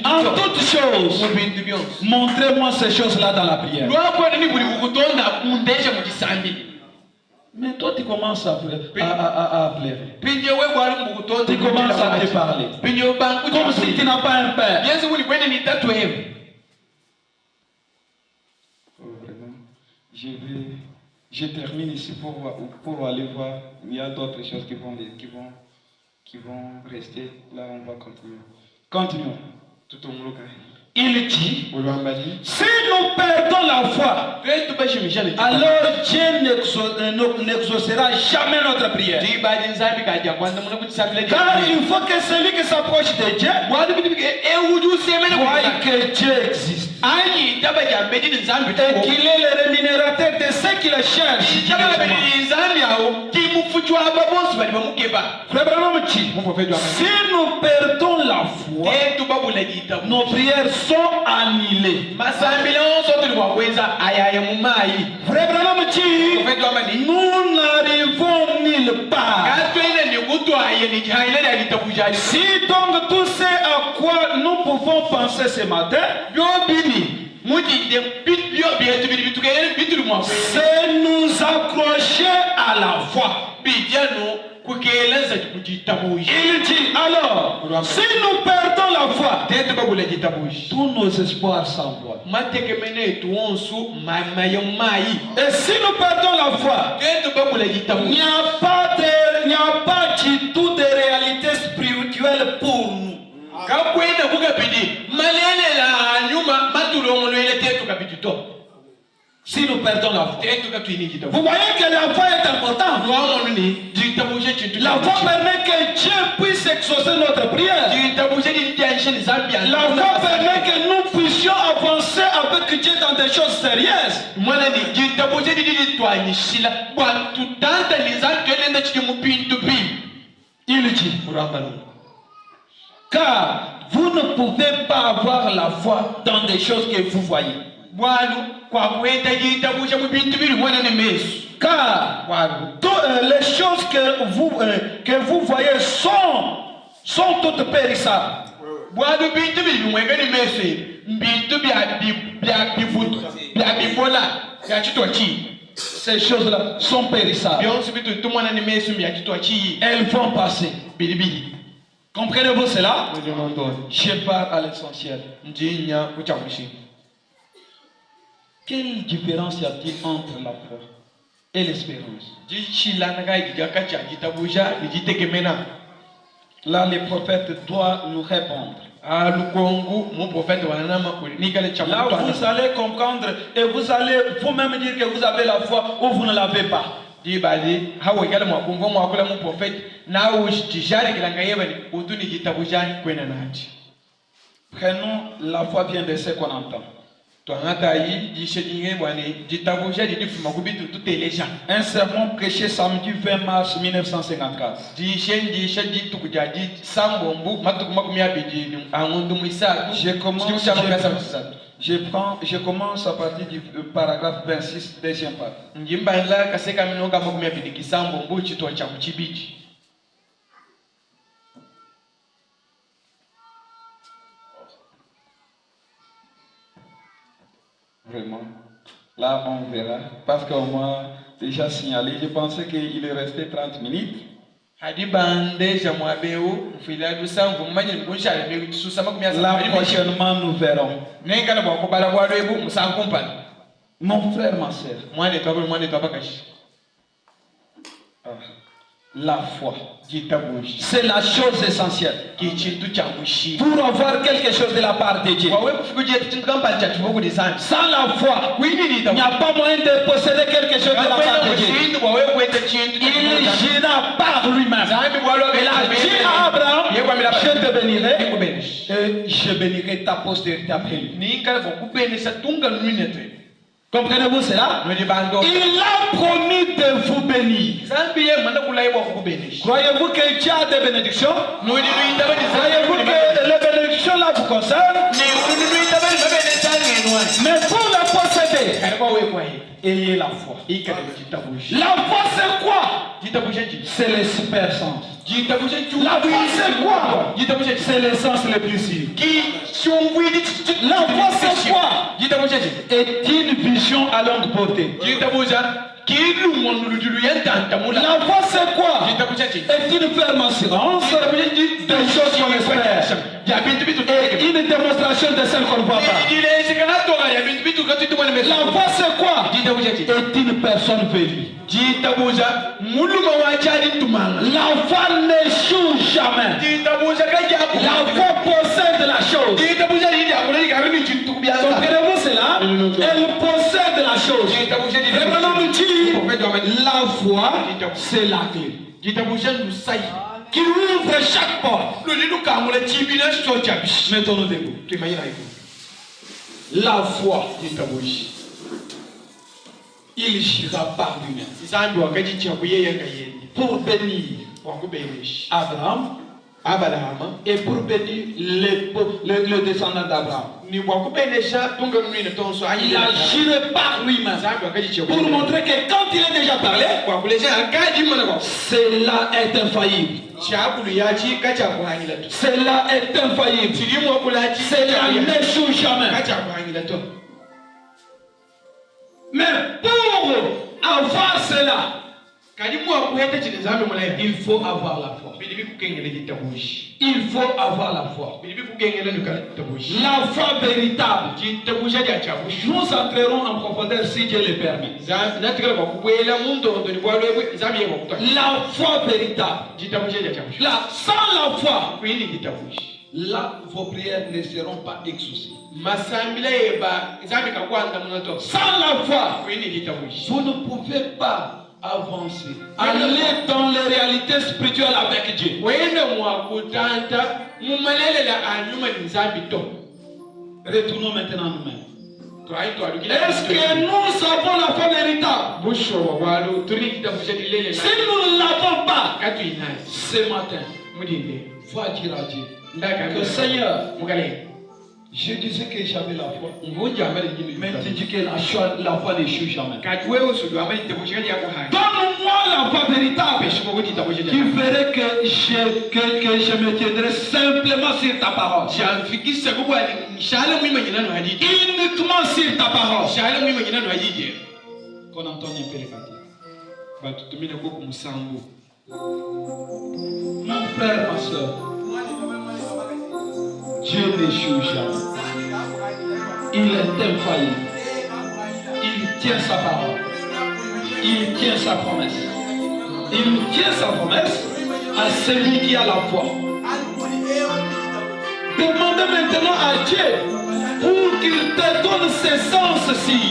En toutes choses, montrez-moi ces choses-là dans la prière. Mais toi tu commences à pleurer. Tu commences à te parler. Comme si tu n'as pas un père. Je termine ici pour aller voir. Il y a d'autres choses qui vont rester. Là, on va continuer. Continuons. Il dit, si nous perdons la foi, alors Dieu n'exaucera jamais notre prière. Car il faut que celui qui s'approche de Dieu voie que Dieu existe. Et qu'il est le rémunérateur de ceux qui le cherchent. Si nous perdons la foi, nos prières sont annulées. Nous n'arrivons nulle part. Si donc tout ce à quoi nous pouvons penser ce matin, c'est nous accrocher à la foi. Il dit alors, si nous perdons la foi, tous nos espoirs s'envolent. Et si nous perdons la foi, il n'y a pas du tout de réalité spirituelle pour nous. Si nous perdons la foi, vous voyez que la foi est importante. La foi permet que Dieu puisse exaucer notre prière. La foi permet que nous puissions avancer avec Dieu dans des choses sérieuses. Il dit, car vous ne pouvez pas avoir la foi dans des choses que vous voyez. Car les choses que vous voyez sont toutes périssables. Ces choses-là sont périssables. Elles vont passer. Comprenez-vous cela? Je pars à l'essentiel. Quelle différence y a-t-il entre la foi et l'espérance? Là, les prophètes doivent nous répondre. Là, vous allez comprendre et vous allez vous-même dire que vous avez la foi ou vous ne l'avez pas. Prenons la foi vient de ce qu'on entend. Un sermon prêché samedi 20 mars 1954. Je commence à partir du paragraphe 26, deuxième part. Vraiment. Là, on verra. Parce qu'on m'a déjà signalé. Je pensais qu'il est resté 30 minutes. La prochainement, nous verrons. Mon frère, ma soeur. La foi. C'est la chose essentielle. Pour avoir quelque chose de la part de Dieu. Sans la foi, il n'y a pas moyen de posséder quelque chose de la part de Dieu. Il gira par lui-même. Il a dit à Abraham, je te bénirai et je bénirai ta postérité après lui. Comprenez-vous cela? Il a promis de vous bénir. Croyez-vous que Dieu a des bénédictions? Croyez-vous que les bénédictions là vous concernent? Mais pour les posséder, ayez la foi. La foi c'est quoi? C'est l'esprit sens. La foi c'est quoi? C'est l'essence le plus sûr. La foi c'est quoi? Est une vision à longue portée. La foi c'est quoi? Est une ferme assurance des choses qu'on espère. Et une démonstration de celles qu'on ne voit pas. La foi c'est quoi? Est une personne vélie. La foi n'échoue jamais. La foi possède la chose. Comprenez-vous cela? Elle possède la chose. La foi, c'est la clé qui ouvre chaque porte. Mettons-nous debout. La foi, il gira par lui-même pour bénir Abraham et pour bénir le descendant d'Abraham. Il a géré par lui-même pour montrer que quand il est déjà parlé, cela est infaillible. Cela est infaillible. Cela n'échoue jamais. Mais pour avoir cela, il faut avoir la foi. Il faut avoir la foi. La foi véritable. Nous entrerons en profondeur si Dieu le permet. La foi véritable. Là, sans la foi, là, vos prières ne seront pas exaucées. Sans la foi, vous ne pouvez pas avancer. Aller dans les réalités spirituelles avec Dieu. Retournons maintenant nous-mêmes. Est-ce que nous avons la foi véritable? Si nous ne l'avons pas, ce matin, va dire à Dieu que Seigneur, je disais que j'avais la foi. Mais tu dis que la foi n'échoue jamais. Donne-moi la foi véritable qui ferait que je me tiendrai simplement sur ta parole. Uniquement sur ta parole. Qu'on entende un peu les cantiques. Mon frère, ma soeur, Dieu n'échoue jamais. Il est infaillible. Il tient sa parole. Il tient sa promesse. Il tient sa promesse à celui qui a la foi. Demandez maintenant à Dieu pour qu'il te donne ces sens-ci.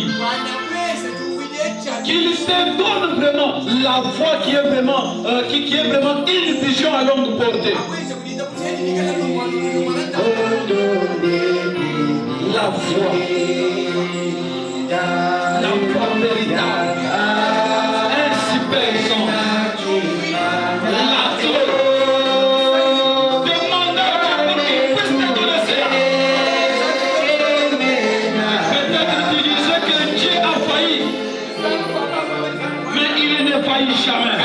Qu'il te donne vraiment la foi qui est vraiment, qui est vraiment une vision à longue portée. La foi véritable, ainsi personne, la clé. Demande à Dieu qu'il puisse te donner cela. Peut-être tu disais que Dieu a failli, mais il ne faillit jamais.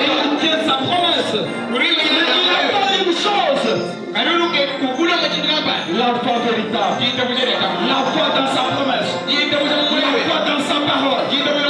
Il tient sa promesse. Il n'a pas une chose. La foi véritable, la foi dans sa promesse. parole.